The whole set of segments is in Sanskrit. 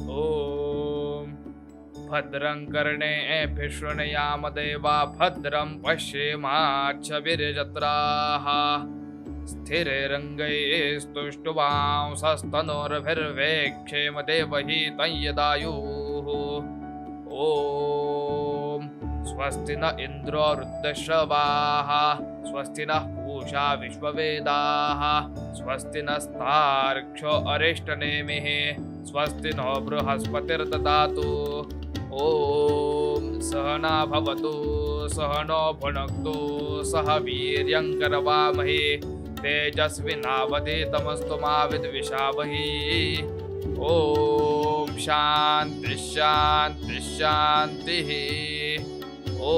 ॐ भद्रं कर्णेभिः शृणुयाम देवा भद्रं पश्येमाक्षभिर्जत्राः स्थिरैरङ्गैस्तुष्टुवांसस्तनोर्भिर्वेक्षेम देवहितं यदायुः। ॐ स्वस्ति न इन्द्रो वृद्धश्रवाः स्वस्ति नः पूषा विश्ववेदाः स्वस्ति नस्तार्क्ष्यो अरिष्टनेमिः स्वस्ति नो बृहस्पतिर्ददातु। ॐ सहना भवतु सहनो भुनक्तु सह वीर्यं करवामहे तेजस्विनावधीतमस्तु मा विद्विषावहे। ॐ शान्ति शान्ति शान्तिः। ॐ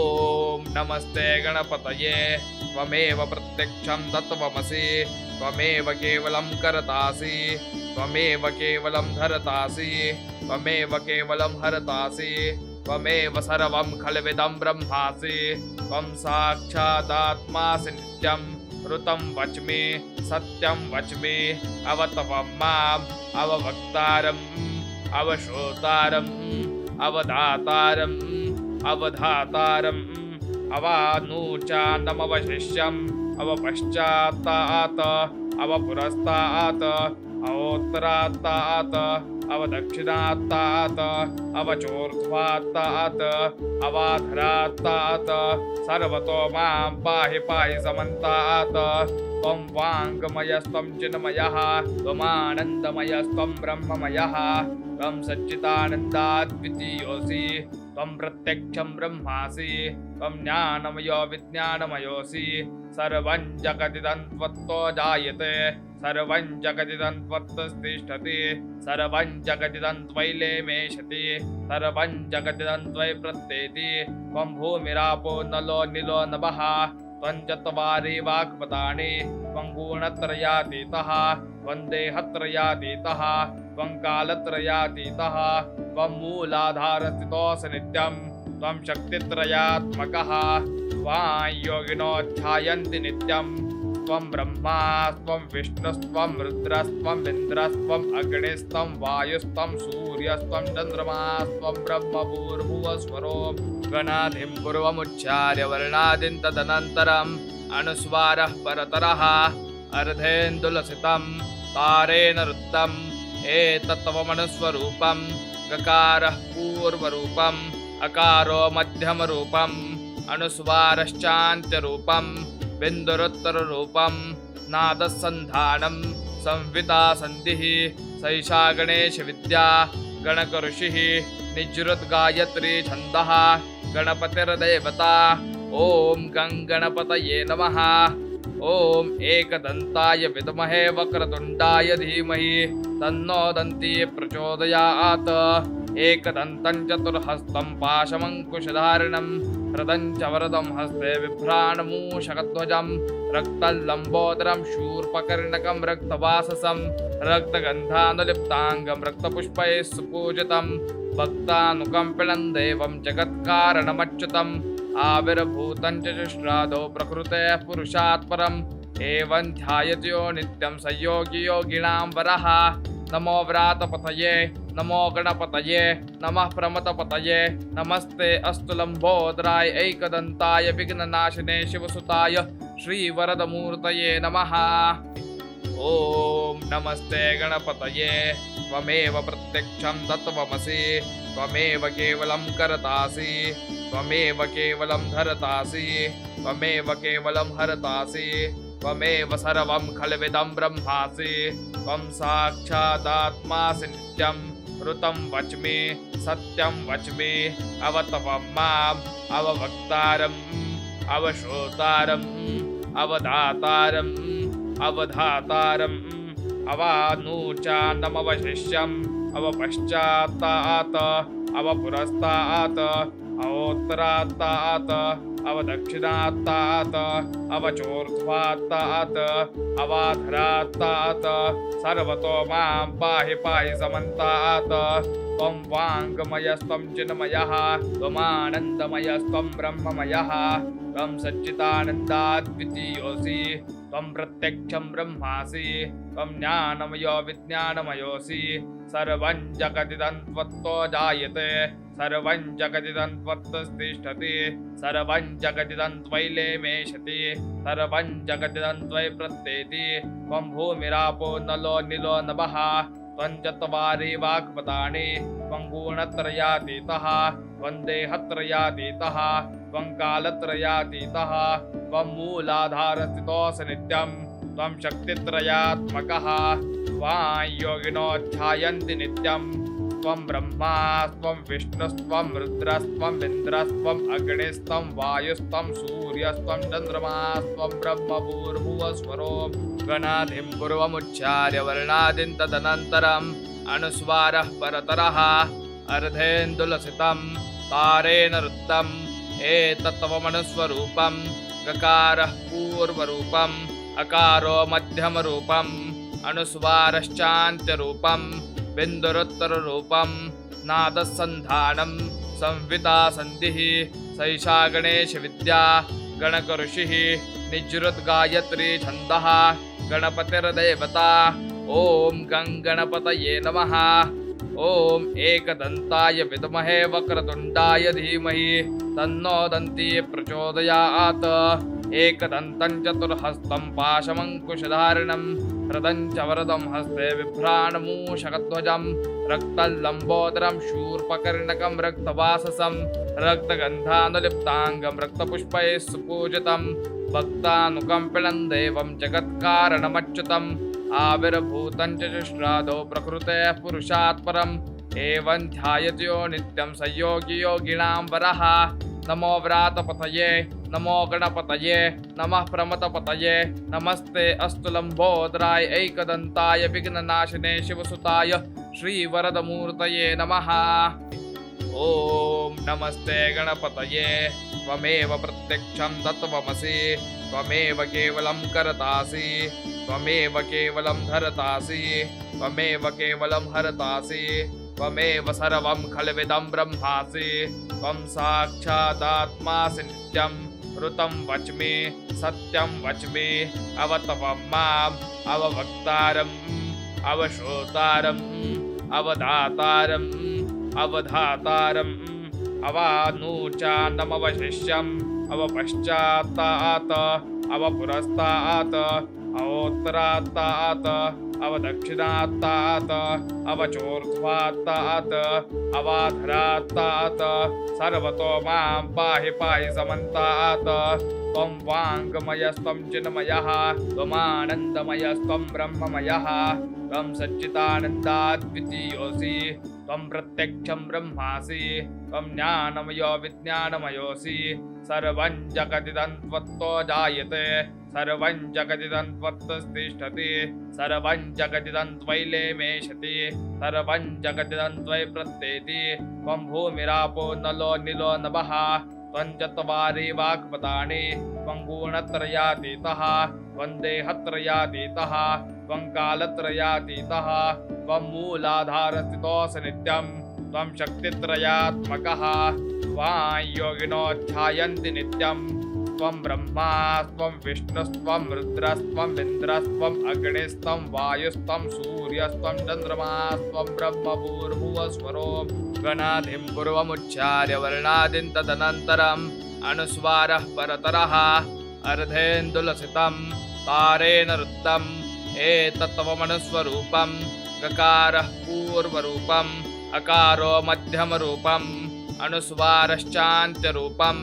नमस्ते गणपतये त्वमेव प्रत्यक्षं तत्त्वमसि त्वमेव केवलं कर्तासि त्वमेव केवलं धर्तासि त्वमेव केवलं हर्तासि त्वमेव सर्वं खल्विदं ब्रह्मासि त्वं साक्षादात्मासि नित्यं ऋतं वच्मि सत्यं वच्मि अवतवं माम् अववक्तारम् अवश्रोतारम् अवदातारम् अवधातारम् अवानूचानमवशिष्यम् अवपश्चात्तात् अवपुरस्तात् अवोत्तरात्तात् अवदक्षिणात्तात् अवचोर्ध्वात्तात् अवाधरात्तात् सर्वतो मां पाहि पाहि समन्तात्। त्वं वाङ्मयस्त्वं चिन्मयः त्वमानन्दमयस्त्वं ब्रह्ममयः त्वं सच्चिदानन्दाद्वितीयोऽसि त्वं प्रत्यक्षं ब्रह्मासि त्वं ज्ञानमयो विज्ञानमयोऽसि सर्वं जगदिदं त्वत्तो जायते सर्वं जगदिदं त्वत्तिष्ठति सर्वं जगदिदं त्वयि लेमेषति सर्वं जगदिदं त्वयि प्रत्येति त्वं भूमिरापो नलो निलो नभः त्वं चत्वारि वाक्पदानि त्वं गुणत्रयातीतः त्वं देहत्रयातीतः त्वं कालत्रयातीतः त्वं मूलाधारस्थितोऽसि नित्यं त्वं शक्तित्रयात्मकः त्वां योगिनो ध्यायन्ति नित्यं त्वं ब्रह्मा त्वं विष्णुस्त्वं रुद्रस्त्वं इन्द्रस्त्वं अग्निस्त्वं वायुस्त्वं सूर्यस्त्वं चन्द्रमास्त्वं ब्रह्मभूर्भुवस्वरो गणाधिं पूर्वमुच्चार्य वर्णादिं तदनन्तरम् अनुस्वारः परतरः अर्धेन्दुलसितं तारेण रुद्धम् एतत्त्वमनुस्वरूपं गकारः पूर्वरूपम् अकारो मध्यमरूपम् अनुस्वारश्चान्त्यरूपं बिन्दुरुत्तररूपं नादसन्धानं संविता सन्धिः सैषा गणेशविद्या गणकऋषिः निजृद्गायत्री छन्दः गणपतिर्देवता। ॐ गणपतये नमः। ॐ एकदन्ताय विद्महे वक्रतुण्डाय धीमहि तन्नो दन्ती प्रचोदयात्। एकदन्तं चतुर्हस्तं पाशमङ्कुशधारिणं रदं च वरदं हस्ते बिभ्राणमूषकध्वजं रक्तलम्बोदरं शूर्पकर्णकं रक्तवाससं रक्तगन्धानुलिप्ताङ्गं रक्तपुष्पैः सुपूजितं भक्तानुकम्पिनं देवं जगत्कारणमच्युतम् आविर्भूतं च शुश्रादौ प्रकृतेः पुरुषात् परम् एवं ध्यायतो नित्यं स योगी योगिनां वरः। नमो व्रातपतये नमो गणपतये नमः प्रमथपतये नमस्ते अस्तु लम्बोदराय एकदन्ताय विघ्ननाशिने शिवसुताय श्रीवरदमूर्तये नमः। ॐ नमस्ते गणपतये त्वमेव प्रत्यक्षं तत्त्वमसि त्वमेव केवलं कर्तासि त्वमेव केवलं धर्तासि त्वमेव केवलं हर्तासि त्वमेव सर्वं खल्विदं ब्रह्मासि त्वं साक्षादात्मासि नित्यं ऋतं वच्मि सत्यं वच्मि अवतवं माम् अववक्तारम् अवश्रोतारम् अवदातारम् अवधातारम् अवानूचानमवशिष्यम् अवपश्चात्तात् अवपुरस्तात् अवोत्तरात्तात् अवदक्षिणात्तात् अवचोर्ध्वात्तात् अवाधरात्तात् सर्वतो मां पाहि पाहि समन्तात्। त्वं वाङ्मयस्त्वं चिन्मयः त्वमानन्दमयस्त्वं ब्रह्ममयः त्वं सच्चिदानन्दाद्वितीयोऽसि त्वं प्रत्यक्षं ब्रह्मासि त्वं ज्ञानमयो विज्ञानमयोऽसि सर्वं जगदिदं त्वत्तो जायते सर्वं जगदिदं त्वत्तिष्ठति सर्वं जगदिदं त्वयैलेमेषति सर्वं जगदिदं त्वयि प्रत्येति त्वं भूमिरापो नलो निलो नभः त्वं चत्वारि वाक्पदानि त्वं गुणत्रयातीतः त्वं देहत्रयातीतः त्वं कालत्रयातीतः त्वं मूलाधारस्थितोऽसि नित्यं त्वं शक्तित्रयात्मकः त्वां योगिनो ध्यायन्ति नित्यं त्वं ब्रह्मा त्वं विष्णुस्त्वं रुद्रस्त्वं इन्द्रस्त्वम् अग्निस्त्वं वायुस्त्वं सूर्यस्त्वं चन्द्रमास्त्वं ब्रह्मभूर्भुवस्वरो गणादिं पूर्वमुच्चार्य वर्णादिं तदनन्तरम् अनुस्वारः परतरः अर्धेन्दुलसितं तारेण रुद्धम् एतत्त्वमनुस्वरूपं गकारः पूर्वरूपम् अकारो मध्यमरूपम् अनुस्वारश्चान्त्यरूपम् बिन्दुरुत्तररूपं नादसन्धानं संविता सन्धिः सैषा गणेशविद्या गणकऋषिः निजृद्गायत्री छन्दः गणपतिर्देवता ॐ गं गणपतये नमः ॐ एकदन्ताय विद्महे वक्रतुण्डाय धीमहि तन्नो दन्ती प्रचोदयात् एकदन्तं चतुर्हस्तं पाशमङ्कुशधारिणं रदं च वरदं हस्ते बिभ्राणमूषकध्वजं रक्तलम्बोदरं शूर्पकर्णकं रक्तवाससं रक्तगन्धानुलिप्ताङ्गं रक्तपुष्पैः सुपूजितं भक्तानुकम्पिनं देवं जगत्कारणमच्युतम् आविर्भूतं च श्राद्धो प्रकृतेः पुरुषात् परम् एवं ध्यायतो नित्यं स योगी योगिनां वरः नमो व्रातपतये नमो गणपतये नमः प्रमथपतये नमस्ते अस्तु लम्बोदराय एकदन्ताय विघ्ननाशिने शिवसुताय श्रीवरदमूर्तये नमः ॐ नमस्ते गणपतये त्वमेव प्रत्यक्षं तत्त्वमसि त्वमेव केवलं कर्तासि त्वमेव केवलं धर्तासि त्वमेव केवलं हर्तासि त्वमेव सर्वं खल्विदं ब्रह्मासि त्वं साक्षादात्मासि नित्यं ऋतं वच्मि सत्यं वच्मि अवतवं माम् अववक्तारम् अवश्रोतारम् अवधातारम् अवधातारम् अवानूचानमवशिष्यम् अवपश्चात्तात् अवपुरस्तात् अवोत्तरात्तात् अवदक्षिणात्तात् अवचोर्ध्वात्तात् अवाधरात्तात् सर्वतो मां पाहि पाहि समन्तात् त्वं वाङ्मयस्त्वं चिन्मयः त्वमानन्दमयस्त्वं ब्रह्ममयः त्वं सच्चिदानन्दाद्वितीयोऽसि त्वं प्रत्यक्षं ब्रह्मासि त्वं ज्ञानमयो विज्ञानमयोऽसि सर्वं जगदिदं त्वत्तो जायते सर्वं जगदिदं त्वत्तिष्ठति सर्वं जगदिदं त्वयैलेमेषति सर्वं जगदिदं त्वयि प्रत्येति त्वं भूमिरापो नलो निलो नभः त्वं चत्वारि वाक्पदानि त्वं गुणत्रयातीतः त्वं देहत्रयातीतः त्वं कालत्रयातीतः त्वं मूलाधारस्थितोऽसि नित्यं त्वं शक्तित्रयात्मकः त्वां योगिनो ध्यायन्ति नित्यं त्वं ब्रह्मा त्वं विष्णुस्त्वं रुद्रस्त्वं इन्द्रस्त्वम् अग्निस्त्वं वायुस्त्वं सूर्यस्त्वं चन्द्रमास्त्वं ब्रह्मभूर्भुवस्वरो गणादिं पूर्वमुच्चार्य वर्णादिं तदनन्तरम् अनुस्वारः परतरः अर्धेन्दुलसितं तारेण रुद्धम् एतत्त्वमनुस्वरूपं गकारः पूर्वरूपम् अकारो मध्यमरूपम् अनुस्वारश्चान्त्यरूपं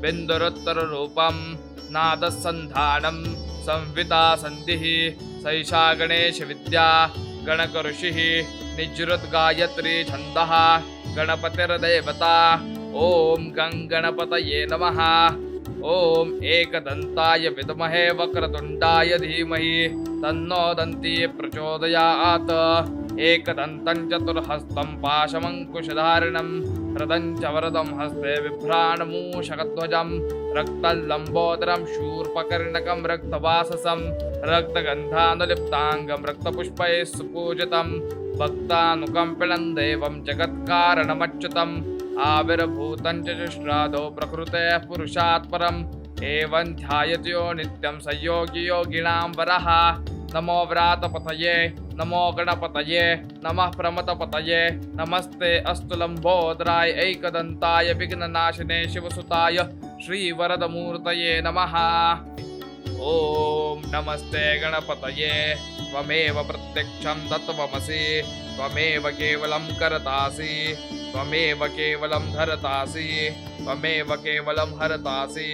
बिन्दुरुत्तररूपं नादसन्धानं संविता सन्धिः सैषा गणेशविद्या गणकऋषिः निजृद्गायत्री छन्दः गणपतिर्देवता ॐ गं गणपतये नमः ॐ एकदन्ताय विद्महे वक्रतुण्डाय धीमहि तन्नो दन्ती प्रचोदयात् एकदन्तं चतुर्हस्तं पाशमङ्कुशधारिणं रदं च वरदं हस्ते बिभ्राणमूषकध्वजं रक्तलम्बोदरं शूर्पकर्णकं रक्तवाससं रक्तगन्धानुलिप्ताङ्गं रक्तपुष्पैः सुपूजितं भक्तानुकम्पिनं देवं जगत्कारणमच्युतम् आविर्भूतं च श्राद्धो प्रकृतेः पुरुषात् परम् एवं ध्यायतो नित्यं स योगी योगिनां वरः। नमो व्रातपतये नमो गणपतये नमः प्रमथपतये नमस्ते अस्तु लंबोदराय एकदंताय विघ्ननाशिने शिवसुताय श्रीवरदमूर्तये नमः। ओम नमस्ते गणपतये त्वमेव प्रत्यक्षं तत्त्वमसि त्वमेव केवलं करतासि त्वमेव केवलं धरतासि त्वमेव केवलं हरतासि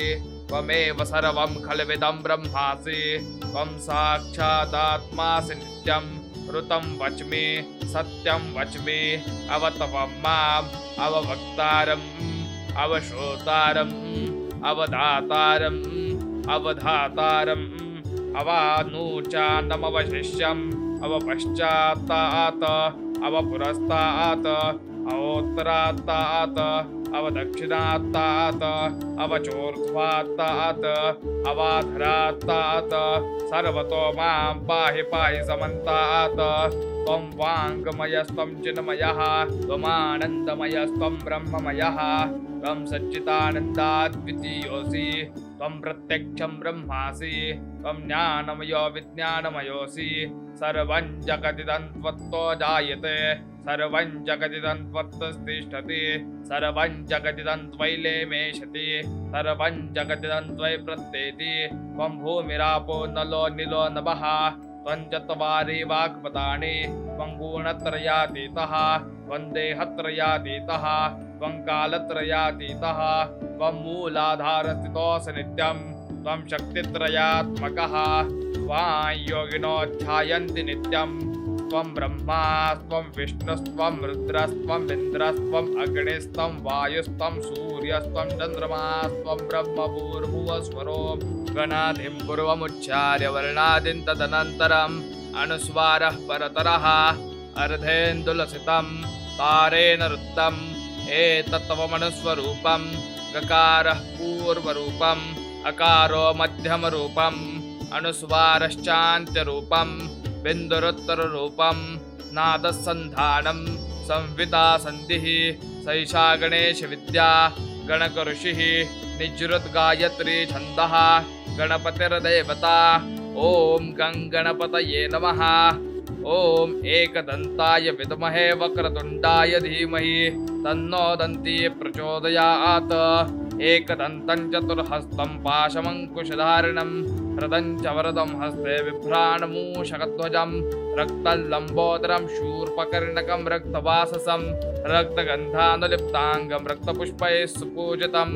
त्वमेव सर्वं खल्विदं ब्रह्मासि त्वं साक्षादात्मासि नित्यं ऋतं वच्मि सत्यं वच्मि अवतवं माम् अववक्तारम् अवश्रोतारम् अवधातारम् अवधातारम् अवानूचानमवशिष्यम् अवपश्चात्तात् अवपुरस्तात् अवोत्तरात्तात् अवदक्षिणात्तात् अवचोर्ध्वात्तात् अवाधरात्तात् सर्वतो मां पाहि पाहि समन्तात्। त्वं वाङ्मयस्त्वं चिन्मयः त्वमानन्दमयस्त्वं ब्रह्ममयः त्वं सच्चिदानन्दाद्वितीयोऽसि त्वं प्रत्यक्षं ब्रह्मासि त्वं ज्ञानमयो विज्ञानमयोऽसि सर्वं जगदिदं त्वत्तो जायते सर्वं जगदिदं त्वत्तिष्ठति सर्वं जगदिदं त्वयि लेमेशति सर्वं जगदिदं त्वयि प्रत्येति त्वं भूमिरापो नलो निलो नभः त्वं चत्वारि वाक्पदानि त्वं गुणत्रयातीतः त्वं देहत्रयातीतः त्वं कालत्रयातीतः त्वं मूलाधारस्थितोऽसि नित्यं त्वं शक्तित्रयात्मकः त्वां योगिनो ध्यायन्ति नित्यं त्वं ब्रह्मा त्वं विष्णुस्त्वं रुद्रस्त्वं इन्द्रस्त्वं अग्निस्त्वं वायुस्त्वं सूर्यस्त्वं चन्द्रमास्त्वं ब्रह्मभूर्भुवस्वरो गणादिं पूर्वमुच्चार्य वर्णादिं तदनन्तरम् अनुस्वारः परतरः अर्धेन्दुलसितं तारेण रुद्धम् एतत्त्वमनुस्वरूपं गकारः पूर्वरूपम् अकारो मध्यमरूपम् अनुस्वारश्चान्त्यरूपम् बिन्दुरुत्तररूपं नादसन्धानं संविता सन्धिः सैषा गणेशविद्या गणकऋषिः निजृद्गायत्री छन्दः गणपतिर्देवता। ॐ गणपतये नमः। ॐ एकदन्ताय विद्महे वक्रतुण्डाय धीमहि तन्नो दन्ती प्रचोदयात्। एकदन्तं चतुर्हस्तं पाशमङ्कुशधारिणं रदं च वरदं हस्ते बिभ्राणमूषकध्वजं रक्तं लम्बोदरं शूर्पकर्णकं रक्तवाससं रक्तगन्धानुलिप्ताङ्गं रक्तपुष्पैः सुपूजितं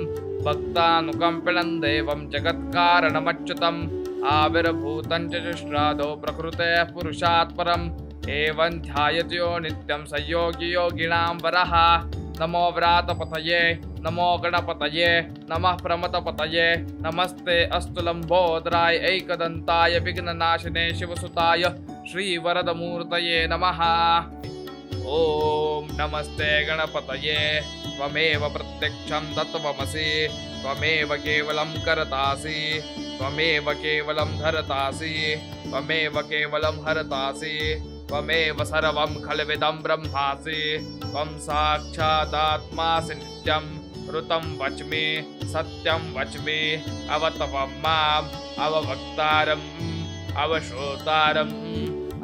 भक्तानुकम्पिनं देवं जगत्कारणमच्युतम् आविर्भूतं च चुष्रादौ प्रकृतेः पुरुषात् परम् एवं ध्यायतो नित्यं स योगी योगिनां वरः। नमो व्रातपतये नमो गणपतये नमः प्रमथपतये नमस्ते अस्तु लंबोदराय एकदंताय विघ्ननाशिने शिवसुताय श्रीवरदमूर्तये नमः। ओम नमस्ते गणपतये त्वमेव प्रत्यक्षं तत्त्वमसि त्वमेव केवलं करतासि त्वमेव केवलं धरतासि त्वमेव केवलं हरतासि त्वमेव सर्वं खल्विदं ब्रह्मासि त्वं साक्षादात्मासि नित्यं ऋतं वच्मि सत्यं वच्मि अवतवं माम् अववक्तारम् अवश्रोतारम्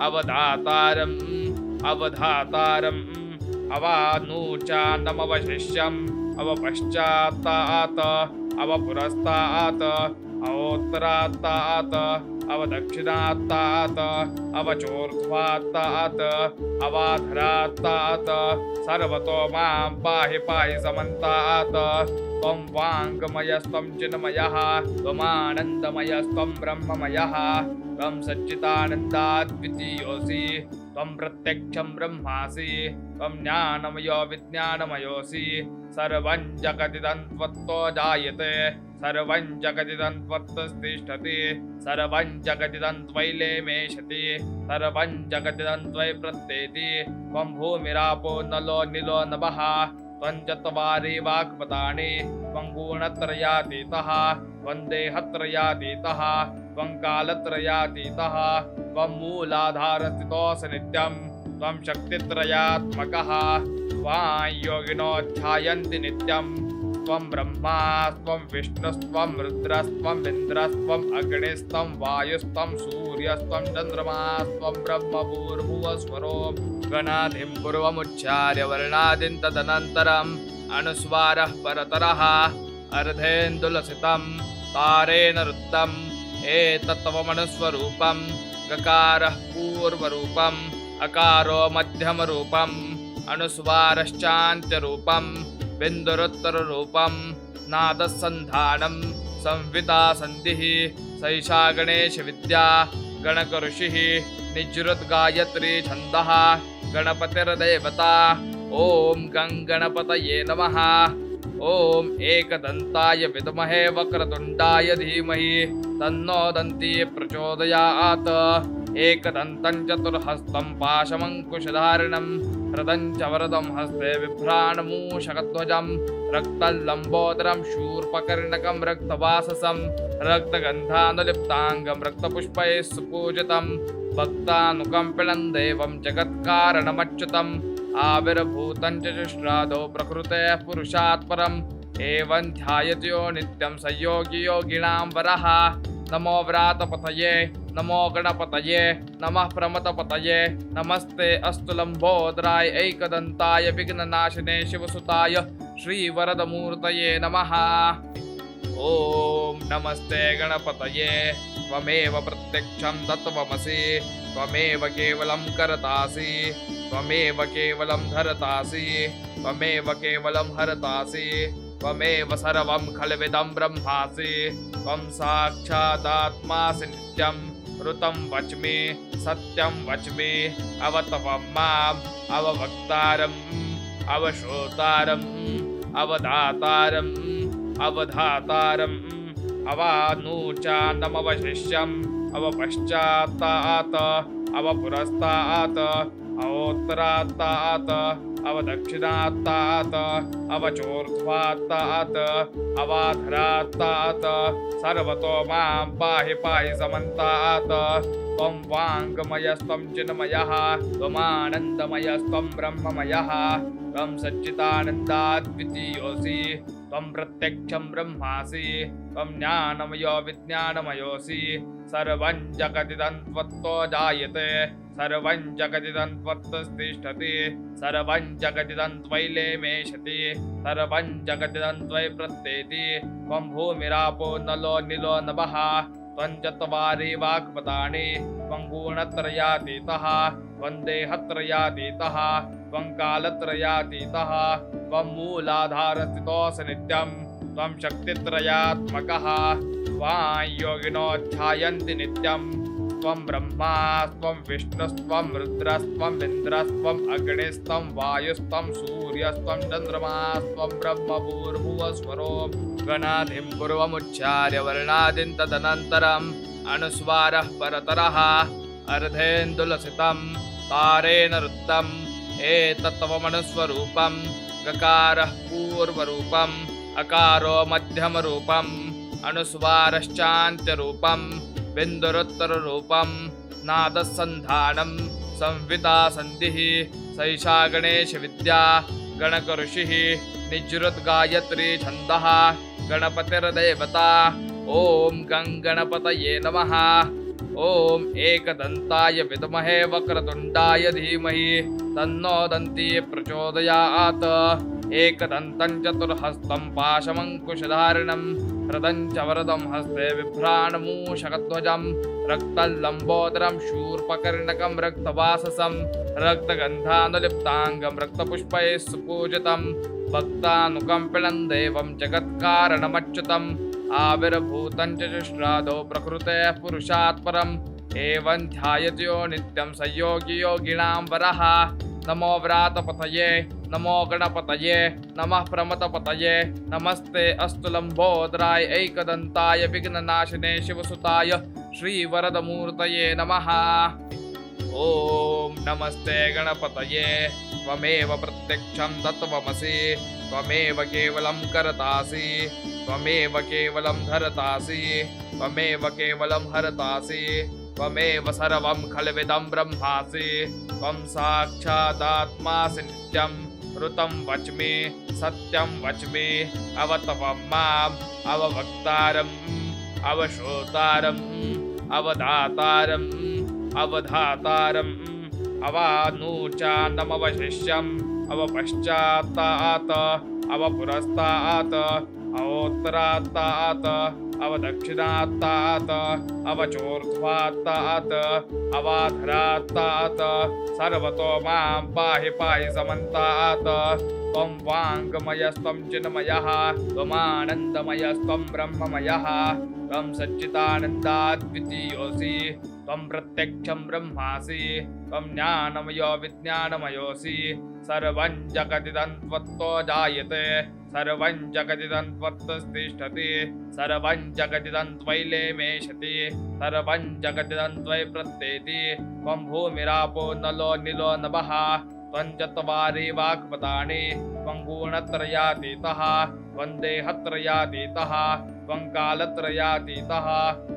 अवधातारम् अवधातारम् अवानूचानमवशिष्यम् अवपश्चात्तात् अवपुरस्तात् अवोत्तरात्तात् अवदक्षिणात्तात् अवचोर्ध्वात्तात् अवाधरात्तात् सर्वतो मां पाहि पाहि समन्तात्। त्वं वाङ्मयस्त्वं चिन्मयः त्वमानन्दमयस्त्वं ब्रह्ममयः त्वं सच्चिदानन्दाद्वितीयोऽसि त्वं प्रत्यक्षं ब्रह्मासि त्वं ज्ञानमयो विज्ञानमयोऽसि सर्वं जगदिदं त्वत्तो जायते सर्वं जगदिदं त्वत्तिष्ठति सर्वं जगदिदं त्वयि लेमेशति सर्वं जगदिदं त्वयि प्रत्येति त्वं भूमिरापो नलो निलो नभः त्वं चत्वारि वाक्पदानि त्वं गुणत्रयातीतः त्वं देहत्रयातीतः त्वं कालत्रयातीतः त्वं मूलाधारस्थितोऽसि नित्यं त्वं शक्तित्रयात्मकः त्वां योगिनो ध्यायन्ति नित्यं त्वं ब्रह्मा त्वं विष्णुस्त्वं रुद्रस्त्वं इन्द्रस्त्वं अग्निस्त्वं वायुस्त्वं सूर्यस्त्वं चन्द्रमास्त्वं ब्रह्म भूर्भुवस्वरो गणाधिं पूर्वमुच्चार्य वर्णादिं तदनन्तरम् अनुस्वारः परतरः अर्धेन्दुलसितं तारेण रुद्धम् एतत्त्वमनुस्वरूपं गकारः पूर्वरूपम् अकारो मध्यमरूपम् अनुस्वारश्चान्त्यरूपं बिन्दुरुत्तररूपं नादसन्धानं संविता सन्धिः सैषा गणेशविद्या गणकऋषिः निजृद्गायत्री छन्दः गणपतिर्देवता ॐ गणपतये नमः। ॐ एकदन्ताय विद्महे वक्रतुण्डाय धीमहि तन्नो दन्ती प्रचोदयात्। एकदन्तं चतुर्हस्तं पाशमङ्कुशधारिणं हृदं च वरदं हस्ते बिभ्राणमूषकध्वजं रक्तलम्बोदरं शूर्पकर्णकं रक्तवाससं रक्तगन्धानुलिप्ताङ्गं रक्तपुष्पैः सुपूजितं भक्तानुकम्पिनं देवं जगत्कारणमच्युतम् आविर्भूतं च श्राद्धो प्रकृतेः पुरुषात् परम् एवं ध्यायतो नित्यं स योगी योगिनां वरः। नमो व्रातपतये नमो गणपतये नमः प्रमथपतये नमस्ते अस्तु लम्बोदराय एकदन्ताय विघ्ननाशिने शिवसुताय श्रीवरदमूर्तये नमः। ॐ नमस्ते गणपतये त्वमेव प्रत्यक्षं तत्त्वमसि त्वमेव केवलं कर्तासि त्वमेव केवलं धर्तासि त्वमेव केवलं हर्तासि त्वमेव सर्वं खल्विदं ब्रह्मासि त्वं साक्षादात्मासि नित्यं ऋतं वच्मि सत्यं वच्मि अवतवं माम् अववक्तारम् अवश्रोतारम् अवधातारम् अवधातारम् अवानूचानमवशिष्यम् अवपश्चात्तात् अवपुरस्तात् अवोत्तरात्तात् अवदक्षिणात्तात् अवचोर्ध्वात्तात् अवाधरात्तात् सर्वतो मां पाहि पाहि समन्तात्। त्वं वाङ्मयस्त्वं चिन्मयः त्वमानन्दमयस्त्वं ब्रह्ममयः त्वं सच्चिदानन्दाद्वितीयोऽसि त्वं प्रत्यक्षं ब्रह्मासि त्वं ज्ञानमयो विज्ञानमयोऽसि सर्वं जगदिदं त्वत्तो जायते सर्वं जगदिदं त्वत्तिष्ठति सर्वं जगदिदं त्वयि लेमेषति सर्वं जगदिदं त्वयि प्रत्येति त्वं भूमिरापो नलो निलो नभः त्वं चत्वारि वाक्पदानि त्वं गुणत्रयातीतः त्वं देहत्रयातीतः त्वं कालत्रयातीतः त्वं मूलाधारस्थितोऽसि नित्यं त्वं शक्तित्रयात्मकः त्वां योगिनो ध्यायन्ति नित्यं त्वं ब्रह्मा त्वं विष्णुस्त्वं रुद्रस्त्वं इन्द्रस्त्वं अग्निस्त्वं वायुस्त्वं सूर्यस्त्वं चन्द्रमास्त्वं ब्रह्म भूर्भुवस्वरो गणाधिं पूर्वमुच्चार्य वर्णादिं तदनन्तरम् अनुस्वारः परतरः अर्धेन्दुलसितं तारेण रुद्धम् एतत्त्वमनुस्वरूपं गकारः पूर्वरूपम् अकारो मध्यमरूपम् अनुस्वारश्चान्त्यरूपं बिन्दुरुत्तररूपं नादसन्धानं संविता सन्धिः सैषा गणेशविद्या गणकऋषिः निजृद्गायत्री छन्दः गणपतिर्देवता ॐ गणपतये नमः। ॐ एकदन्ताय विद्महे वक्रतुण्डाय धीमहि तन्नो दन्ती प्रचोदयात्। एकदन्तं चतुर्हस्तं पाशमङ्कुशधारिणं हृदं च वरदं हस्ते बिभ्राणमूषकध्वजं रक्तलम्बोदरं शूर्पकर्णकं रक्तवाससं रक्तगन्धानुलिप्ताङ्गं रक्तपुष्पैः सुपूजितं भक्तानुकम्पिनं देवं जगत्कारणमच्युतम् आविर्भूतं च श्राद्धो प्रकृतेः पुरुषात् परम् एवं ध्यायतो नित्यं स योगी योगिनां वरः। नमो व्रातपतये नमो गणपतये नमः प्रमथपतये नमस्ते अस्तु लम्बोदराय एकदन्ताय विघ्ननाशिने शिवसुताय श्रीवरदमूर्तये नमः। ॐ नमस्ते गणपतये त्वमेव प्रत्यक्षं तत्त्वमसि त्वमेव केवलं कर्तासि त्वमेव केवलं धर्तासि त्वमेव केवलं हर्तासि त्वमेव सर्वं खल्विदं ब्रह्मासि त्वं साक्षादात्मासि नित्यं ऋतं वच्मि सत्यं वच्मि अवतपं माम् अववक्तारम् अवश्रोतारम् अवदातारम् अवधातारम् अवानूचानमवशिष्यम् अवपश्चात्तात् अवपुरस्तात् अवोत्तरात्तात् अवदक्षिणात्तात् अवचोर्ध्वात्तात् अवाधरात्तात् सर्वतो मां पाहि पाहि समन्तात् त्वं वाङ्मयस्त्वं चिन्मयः त्वमानन्दमयस्त्वं ब्रह्ममयः त्वं सच्चिदानन्दाद्वितीयोऽसि त्वं प्रत्यक्षं ब्रह्मासि त्वं ज्ञानमयो विज्ञानमयोऽसि सर्वं जगदिदं त्वत्तो जायते सर्वं जगदिदं त्वत्तिष्ठति सर्वं जगदिदं त्वयैलेमेषति सर्वं जगदिदं त्वयि प्रत्येति त्वं भूमिरापो नलो निलो नभः त्वं चत्वारि वाक्पदानि त्वं गुणत्रयातीतः त्वं देहत्रयातीतः त्वं कालत्रयातीतः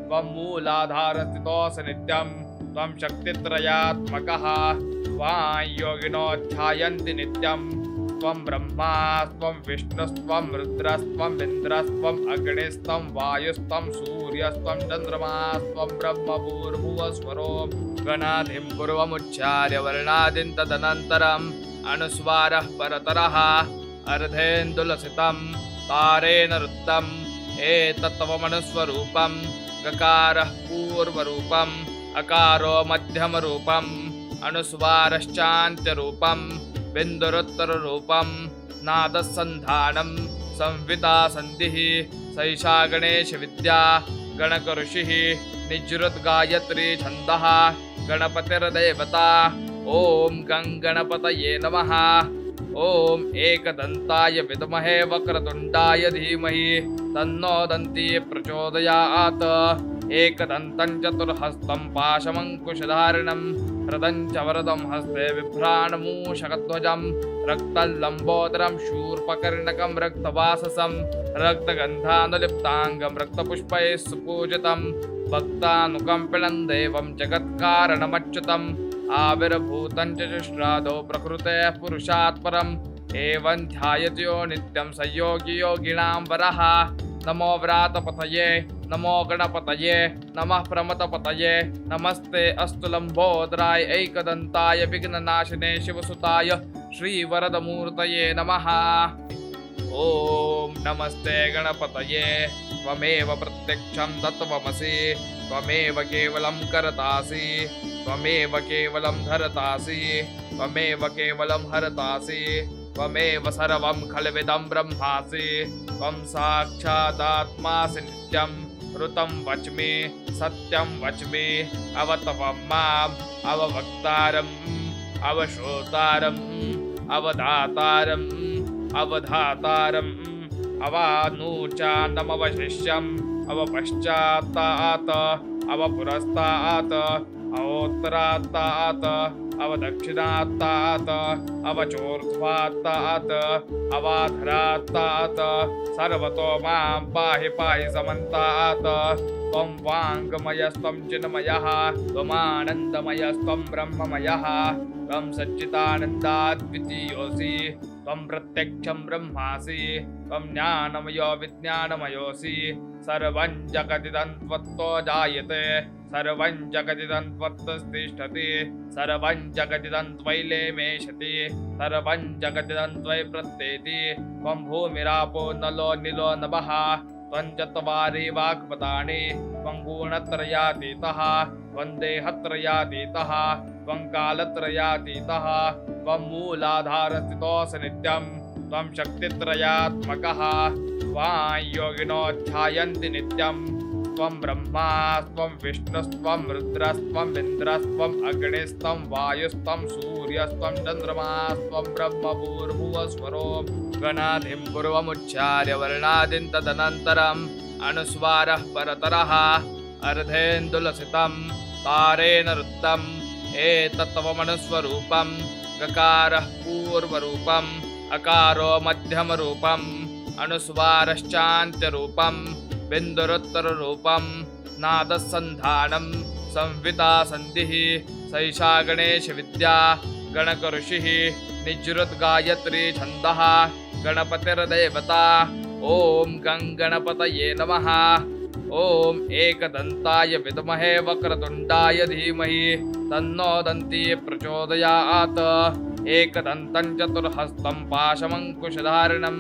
त्वं मूलाधारस्थितोऽसि नित्यं त्वं शक्तित्रयात्मकः त्वां योगिनो ध्यायन्ति नित्यं त्वं ब्रह्मा त्वं विष्णुस्त्वं रुद्रस्त्वं इन्द्रस्त्वं अग्निस्त्वं वायुस्त्वं सूर्यस्त्वं चन्द्रमास्त्वं ब्रह्मभूर्भुवस्वरो गणादिं पूर्वमुच्चार्य वर्णादिं तदनन्तरम् अनुस्वारः परतरः अर्धेन्दुलसितं तारेण वृत्तम् एतत्त्वमनुस्वरूपं गकारः पूर्वरूपम् अकारो मध्यमरूपम् अनुस्वारश्चान्त्यरूपम् बिन्दुरुत्तररूपं नादसन्धानं संविता सन्धिः सैषा गणेशविद्या गणकऋषिः निजृद्गायत्री छन्दः गणपतिर्देवता ॐ गं गणपतये नमः ॐ एकदन्ताय विद्महे वक्रतुण्डाय धीमहि तन्नो दन्ती प्रचोदयात् एकदन्तं चतुर्हस्तं पाशमङ्कुशधारिणं हृदं च वरदं हस्ते बिभ्राणमूषकध्वजं रक्तलम्बोदरं शूर्पकर्णकं रक्तवाससं रक्तगन्धानुलिप्ताङ्गं रक्तपुष्पैः सुपूजितं भक्तानुकम्पिनं देवं जगत्कारणमच्युतम् आविर्भूतं च श्राद्धो प्रकृतेः पुरुषात् परम् एवं ध्यायतो नित्यं स योगी योगिनां वरः नमो व्रातपतये नमो गणपतये नमः प्रमथपतये नमस्ते अस्तु लम्बोदराय एकदन्ताय विघ्ननाशिने शिवसुताय श्रीवरदमूर्तये नमः ॐ नमस्ते गणपतये त्वमेव प्रत्यक्षं तत्त्वमसि त्वमेव केवलं कर्तासि त्वमेव केवलं धर्तासि त्वमेव केवलं हर्तासि त्वमेव सर्वं खल्विदं ब्रह्मासि त्वं साक्षादात्मासि नित्यं ऋतं वच्मि सत्यं वच्मि अवतपं माम् अववक्तारम् अवश्रोतारम् अवदातारम् अवधातारम् अवानूचानमवशिष्यम् अवपश्चात्तात् अवपुरस्तात् अवोत्तरात्तात् अवदक्षिणात्तात् अवचोर्ध्वात्तात् अवाधरात्तात् सर्वतो मां पाहि पाहि समन्तात् त्वं वाङ्मयस्त्वं चिन्मयः त्वमानन्दमयस्त्वं ब्रह्ममयः त्वं सच्चिदानन्दाद्वितीयोऽसि त्वं प्रत्यक्षं ब्रह्मासि त्वं ज्ञानमयो विज्ञानमयोऽसि सर्वं जगदिदं त्वत्तो जायते सर्वं जगदिदं त्वत्तिष्ठति सर्वं जगदिदं त्वयैलेमेषति सर्वं जगदिदं त्वयि प्रत्येति त्वं भूमिरापो नलो निलो नभः त्वं चत्वारि वाक्पदानि त्वं गुणत्रयातीतः त्वं देहत्रयातीतः त्वं कालत्रयातीतः त्वं मूलाधारस्थितोऽसि नित्यं त्वं शक्तित्रयात्मकः त्वां योगिनो ध्यायन्ति नित्यं त्वं ब्रह्मा त्वं विष्णुस्त्वं रुद्रस्त्वं इन्द्रस्त्वं अग्निस्त्वं वायुस्त्वं सूर्यस्त्वं चन्द्रमास्त्वं ब्रह्मभूर्भुवस्वरो गणादिं पूर्वमुच्चार्य वर्णादिं तदनन्तरम् अनुस्वारः परतरः अर्धेन्दुलसितं तारेण वृत्तम् एतत्त्वमनुस्वरूपं गकारः पूर्वरूपम् अकारो मध्यमरूपम् अनुस्वारश्चान्त्यरूपं बिन्दुरुत्तररूपं नादसन्धानं संविता सन्धिः सैषा गणेशविद्या गणकऋषिः निजृद्गायत्री छन्दः गणपतिर्देवता। ॐ गं गणपतये नमः। ॐ एकदन्ताय विद्महे वक्रतुण्डाय धीमहि तन्नो दन्ती प्रचोदयात्। एकदन्तं चतुर्हस्तं पाशमङ्कुशधारिणं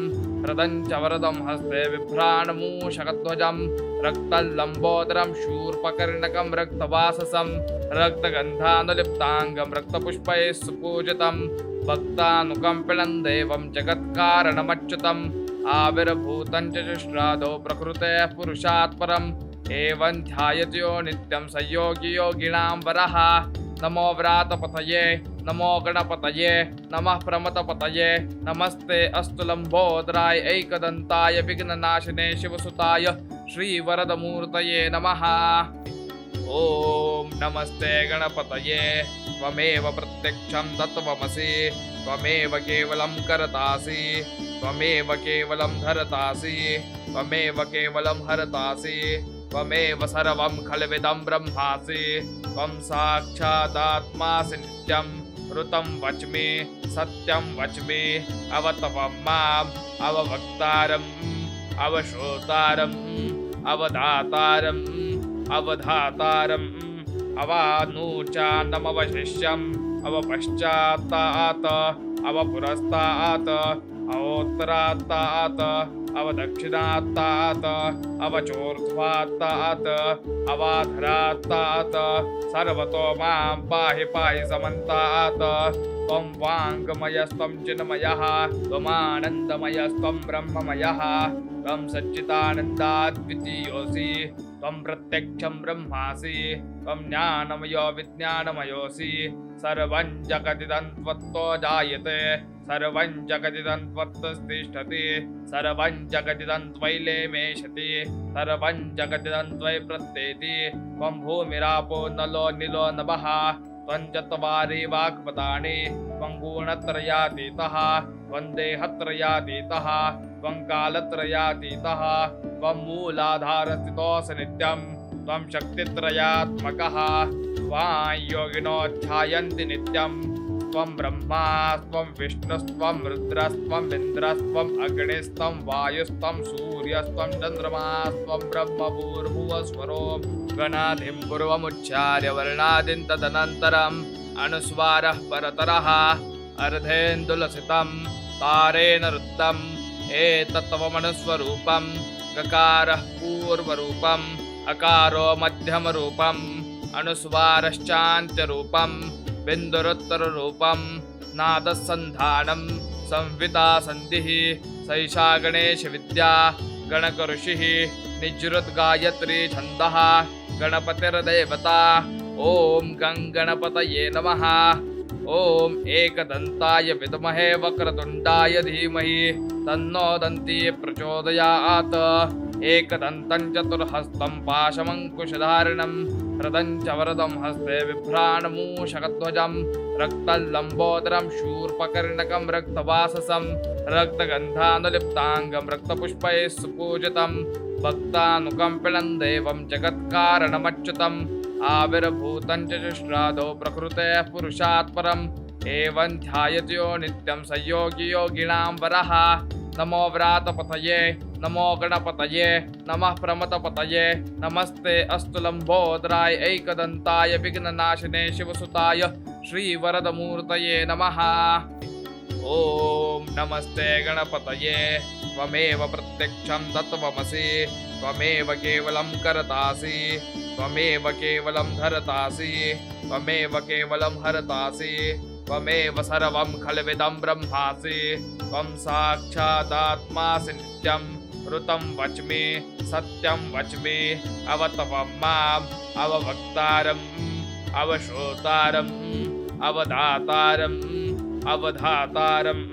रदं च वरदं हस्ते बिभ्राणमूषकध्वजं रक्तलम्बोदरं शूर्पकर्णकं रक्तवाससं रक्तगन्धानुलिप्ताङ्गं रक्तपुष्पैः सुपूजितं भक्तानुकम्पिलं देवं जगत्कारणमच्युतम् आविर्भूतं च चुष्रादो प्रकृतेः पुरुषात् परम् एवं ध्यायत्यो नित्यं स योगी योगिनां वरः। नमो व्रातपतये नमो गणपतये नमः प्रमथपतये नमस्ते अस्तु लम्बोदराय एकदन्ताय विघ्ननाशिने शिवसुताय श्रीवरदमूर्तये नमः। ॐ नमस्ते गणपतये त्वमेव प्रत्यक्षं तत्त्वमसि त्वमेव केवलं करतासि त्वमेव केवलं धरतासि त्वमेव केवलं हरतासि त्वमेव सर्वं खल्विदं ब्रह्मासि त्वं साक्षादात्मासि नित्यं ऋतं वच्मि सत्यं वच्मि अवतवं माम् अववक्तारम् अवश्रोतारम् अवदातारम् अवधातारम् अवानूचानमवशिष्यम् अवपश्चात्तात् अवपुरस्तात् अवोत्तरात्तात् अवदक्षिणात्तात् अवचोर्ध्वात्तात् अवाधरात्तात् सर्वतो मां पाहि पाहि समन्तात्। त्वं वाङ्मयस्त्वं चिन्मयः त्वमानन्दमयस्त्वं ब्रह्ममयः त्वं सच्चिदानन्दाद्वितीयोऽसि त्वं प्रत्यक्षं ब्रह्मासि त्वं ज्ञानमयो विज्ञानमयोऽसि सर्वं जगदिदं त्वत्तो जायते सर्वं जगदिदं त्वत्तिष्ठति सर्वं जगदिदं त्वयि लेमेशति सर्वं जगदिदं त्वयि प्रत्येति त्वं भूमिरापो नलो निलो नभः त्वं चत्वारि वाक्पदानि त्वं गुणत्रयातीतः त्वं देहत्रयातीतः त्वं कालत्रयातीतः त्वं मूलाधारस्थितोऽसि नित्यं त्वं शक्तित्रयात्मकः त्वां योगिनो ध्यायन्ति नित्यं त्वं ब्रह्मा त्वं विष्णुस्त्वं रुद्रस्त्वं इन्द्रस्त्वम् अग्निस्त्वं वायुस्त्वं सूर्यस्त्वं चन्द्रमास्त्वं ब्रह्मभूर्भुवस्वरो गणादिं पूर्वमुच्चार्य वर्णादिं तदनन्तरम् अनुस्वारः परतरः अर्धेन्दुलसितं तारेण रुद्धम् एतत्त्वमनुस्वरूपं गकारः पूर्वरूपम् अकारो मध्यमरूपम् अनुस्वारश्चान्त्यरूपम् बिन्दुरुत्तररूपं नादसन्धानं संविता सन्धिः सैषा गणेशविद्या गणकऋषिः निजृद्गायत्री छन्दः गणपतिर्देवता। ॐ गं गणपतये नमः। ॐ एकदन्ताय विद्महे वक्रतुण्डाय धीमहि तन्नो दन्ती प्रचोदयात्। एकदन्तं चतुर्हस्तं पाशमङ्कुशधारिणं रदं च वरदं हस्ते बिभ्राणमूषकध्वजं रक्तलम्बोदरं शूर्पकर्णकं रक्तवाससं रक्तगन्धानुलिप्ताङ्गं रक्तपुष्पैः सुपूजितं भक्तानुकम्पिलं देवं जगत्कारणमच्युतम् आविर्भूतं च चुष्रादो प्रकृतेः पुरुषात् परम् एवं ध्यायत्यो नित्यं स योगी योगिनां वरः। नमो व्रातपतये नमो गणपतये नमः प्रमथपतये नमस्ते अस्तु लम्बोदराय एकदन्ताय विघ्ननाशिने शिवसुताय श्रीवरदमूर्तये नमः। ॐ नमस्ते गणपतये त्वमेव प्रत्यक्षं तत्त्वमसि त्वमेव केवलं करतासि त्वमेव केवलं धरतासि त्वमेव केवलं हरतासि त्वमेव सर्वं खल्विदं ब्रह्मासि त्वं साक्षादात्मासि नित्यं ऋतं वच्मि सत्यं वच्मि अवतवं माम् अववक्तारम् अवश्रोतारम् अवदातारम् अवधातारम्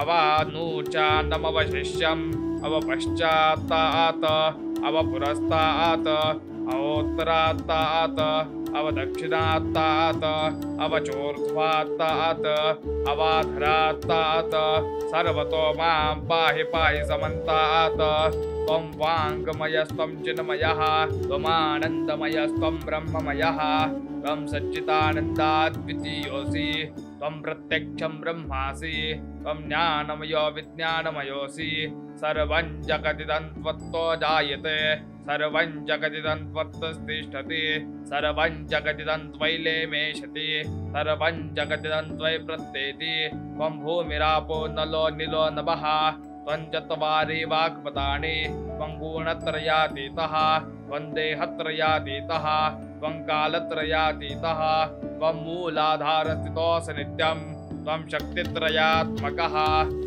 अवानूचानमवशिष्यम् अवपश्चात्तात् अवपुरस्तात् अवोत्तरात्तात् अवदक्षिणात्तात् अवचोर्ध्वात्तात् अवाधरात्तात् सर्वतो मां पाहि पाहि समन्तात्। त्वं वाङ्मयस्त्वं चिन्मयः त्वमानन्दमयस्त्वं ब्रह्ममयः त्वं सच्चिदानन्दाद्वितीयोऽसि त्वं प्रत्यक्षं ब्रह्मासि त्वं ज्ञानमयो विज्ञानमयोऽसि सर्वं जगदिदं त्वत्तो जायते सर्वं जगदिदं त्वत्तिष्ठति सर्वं जगदिदं त्वयैलेमेषति सर्वं जगदिदं त्वयि प्रत्येति त्वं भूमिरापो नलो निलो नभः त्वं चत्वारि वाक्पदानि त्वं गुणत्रयातीतः त्वं देहत्रयातीतः त्वं कालत्रयातीतः त्वं मूलाधारस्थितोऽसि नित्यं त्वं शक्तित्रयात्मकः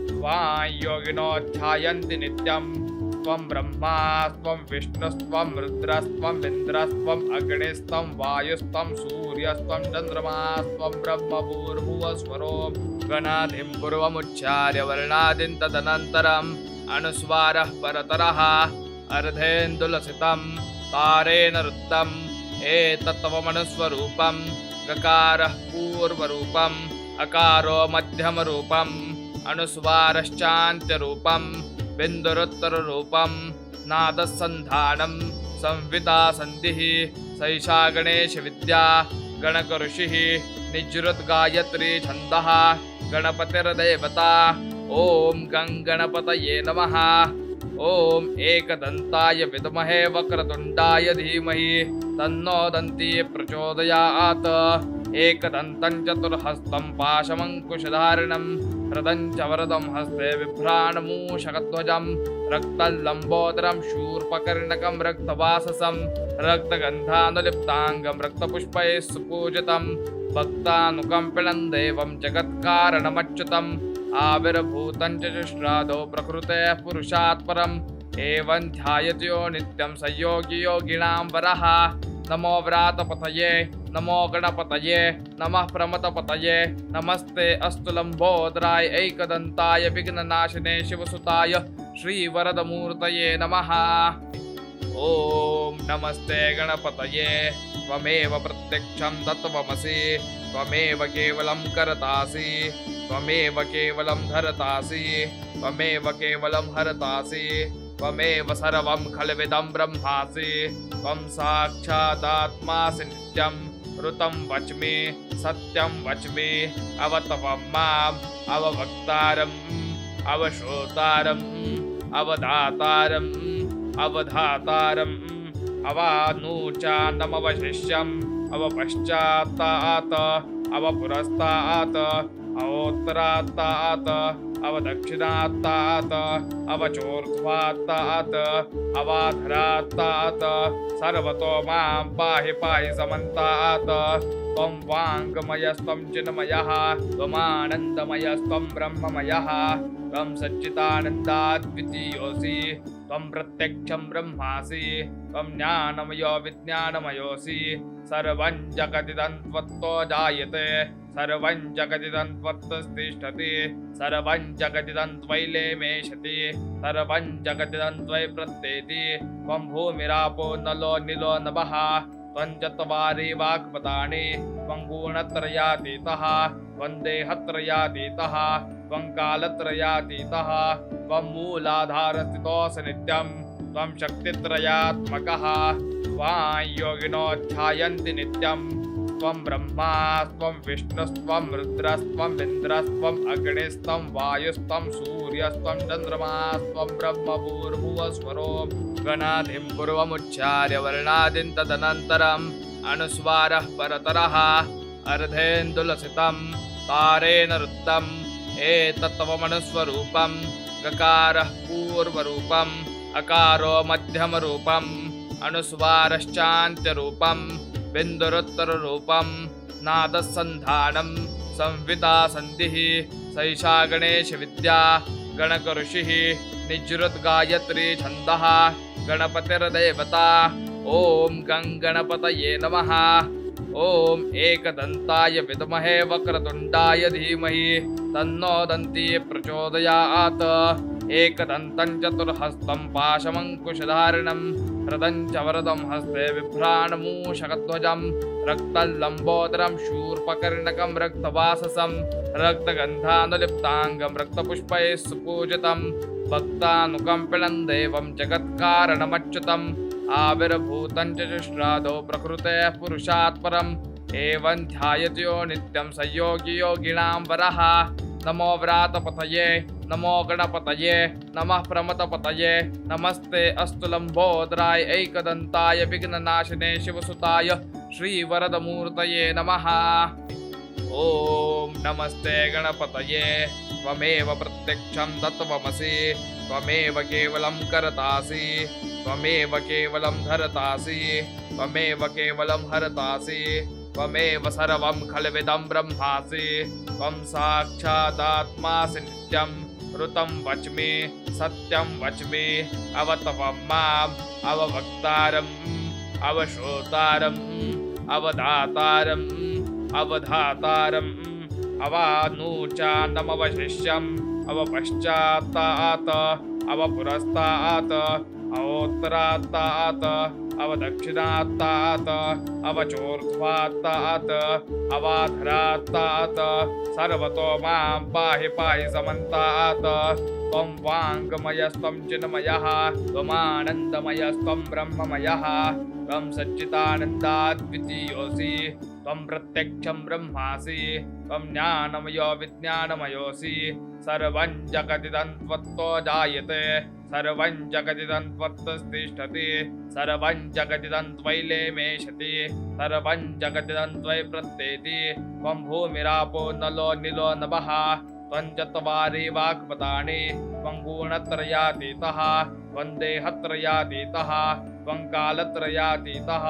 त्वां योगिनो ध्यायन्ति नित्यं त्वं ब्रह्मा त्वं विष्णुस्त्वं रुद्रस्त्वं इन्द्रस्त्वं अग्निस्त्वं वायुस्त्वं सूर्यस्त्वं चन्द्रमास्त्वं ब्रह्मभूर्भुवस्वरो गणाधिं पूर्वमुच्चार्य वर्णादिं तदनन्तरम् अनुस्वारः परतरः अर्धेन्दुलसितं तारेण रुद्धम् एतत्त्वमनुस्वरूपं गकारः पूर्वरूपम् अकारो मध्यमरूपम् अनुस्वारश्चान्त्यरूपं बिन्दुरुत्तररूपं नादसन्धानं संविदा सन्धिः सैषा गणेशविद्या गणकऋषिः निजृद्गायत्री छन्दः गणपतिर्देवता ॐ गणपतये नमः ॐ एकदन्ताय विद्महे वक्रतुण्डाय धीमहि तन्नो दन्ती प्रचोदयात् एकदन्तं चतुर्हस्तं पाशमङ्कुशधारिणं हृदं च वरदं हस्ते बिभ्राणमूषकध्वजं रक्तलम्बोदरं शूर्पकर्णकं रक्तवाससं रक्तगन्धानुलिप्ताङ्गं रक्तपुष्पैः सुपूजितं भक्तानुकम्पिनं देवं जगत्कारणमच्युतम् आविर्भूतं च श्राद्धो प्रकृतेः पुरुषात् परम् एवं ध्यायत्यो नित्यं स योगी योगिनां वरः नमो व्रातपतये नमो गणपतये नमः प्रमथपतये नमस्ते अस्तु लम्बोदराय एकदन्ताय विघ्ननाशिने शिवसुताय श्रीवरदमूर्तये नमः ॐ नमस्ते गणपतये त्वमेव प्रत्यक्षं तत्त्वमसि त्वमेव केवलं कर्तासि त्वमेव केवलं धर्तासि त्वमेव केवलं हर्तासि त्वमेव सर्वं खल्विदं ब्रह्मासि त्वं साक्षादात्मासि नित्यं ऋतं वच्मि सत्यं वच्मि अवतवं माम् अवभक्तारम् अवश्रोतारम् अवधातारम् अवधातारम् अवानूचानमवशिष्यम् अवपश्चात्तात् अवपुरस्तात् अवोत्तरात्तात् अवदक्षिणात्तात् अवचोर्ध्वात्तात् अवाधरात्तात् सर्वतो मां पाहि पाहि समन्तात् त्वं वाङ्मयस्त्वं चिन्मयः त्वमानन्दमयस्त्वं ब्रह्ममयः त्वं सच्चिदानन्दाद्वितीयोऽसि त्वं प्रत्यक्षं ब्रह्मासि त्वं ज्ञानमयो विज्ञानमयोऽसि सर्वं जगदिदं त्वत्तो जायते सर्वं जगदिदं त्वत्तिष्ठति सर्वं जगदिदं त्वयैलेमेषति सर्वं जगदिदं त्वयि प्रत्येति त्वं भूमिरापो नलो निलो नभः त्वं चत्वारि वाक्पदानि त्वं गुणत्रयातीतः त्वं देहत्रयातीतः त्वं कालत्रयातीतः त्वं मूलाधारस्थितोऽसि नित्यं त्वं शक्तित्रयात्मकः त्वां योगिनो ध्यायन्ति नित्यं त्वं ब्रह्मा त्वं विष्णुस्त्वं रुद्रस्त्वं इन्द्रस्त्वं अग्निस्त्वं वायुस्त्वं सूर्यस्त्वं चन्द्रमास्त्वं ब्रह्मभूर्भुवस्वरो गणाधिं पूर्वमुच्चार्य वर्णादिं तदनन्तरम् अनुस्वारः परतरः अर्धेन्दुलसितं तारेण रुद्धम् एतत्त्वमनुस्वरूपं गकारः पूर्वरूपम् अकारो मध्यमरूपम् अनुस्वारश्चान्त्यरूपं बिन्दुरुत्तररूपं नादसन्धानं संविदा सन्धिः सैषा गणेशविद्या गणकऋषिः निजृद्गायत्री छन्दः गणपतिर्देवता ॐ गणपतये नमः ॐ एकदन्ताय विद्महे वक्रतुण्डाय धीमहि तन्नो दन्ती प्रचोदयात् एकदन्तं चतुर्हस्तं पाशमङ्कुशधारिणं हृदं च वरदं हस्ते बिभ्राणमूषकध्वजं रक्तलम्बोदरं शूर्पकर्णकं रक्तवाससं रक्तगन्धानुलिप्ताङ्गं रक्तपुष्पैः सुपूजितं भक्तानुकम्पिनं देवं जगत्कारणमच्युतम् आविर्भूतं च श्राद्धो प्रकृतेः पुरुषात् परम् एवं ध्यायतो नित्यं स योगी योगिनां वरः। नमो व्रातपतये नमो गणपतये नमः प्रमथपतये नमस्ते अस्तु लंबोदराय एकदंताय विघ्ननाशिने शिवसुताय श्रीवरदमूर्तये नमः। ओम नमस्ते गणपतये त्वमेव प्रत्यक्षं तत्त्वमसि त्वमेव केवलं कर्तासि त्वमेव केवलं धर्तासि त्वमेव केवलं हर्तासि त्वमेव सर्वं खल्विदं ब्रह्मासि त्वं साक्षादात्मासि नित्यं ऋतं वच्मि सत्यं वच्मि अवतवं माम् अवभक्तारम् अवश्रोतारम् अवदातारम् अवधातारम् अवानूचानमवशिष्यम् अवपश्चात्तात् अवपुरस्तात् अवोत्तरात्तात् अवदक्षिणात्तात् अवचोर्ध्वात्तात् अवाधरात्तात् सर्वतो मां पाहि पाहि समन्तात्। त्वं वाङ्मयस्त्वं चिन्मयः त्वमानन्दमयस्त्वं ब्रह्ममयः त्वं सच्चिदानन्दाद्वितीयोऽसि त्वं प्रत्यक्षं ब्रह्मासि त्वं ज्ञानमयो विज्ञानमयोऽसि सर्वं जगदिदं त्वत्तो जायते सर्वं जगदिदं त्वत्तिष्ठति सर्वं जगदिदं त्वयि लेमेषति सर्वं जगदिदं त्वयि प्रत्येति त्वं भूमिरापो नलो निलो नभः त्वं चत्वारि वाक्पदानि त्वं गुणत्रयातीतः त्वं देहत्रयातीतः त्वं कालत्रयातीतः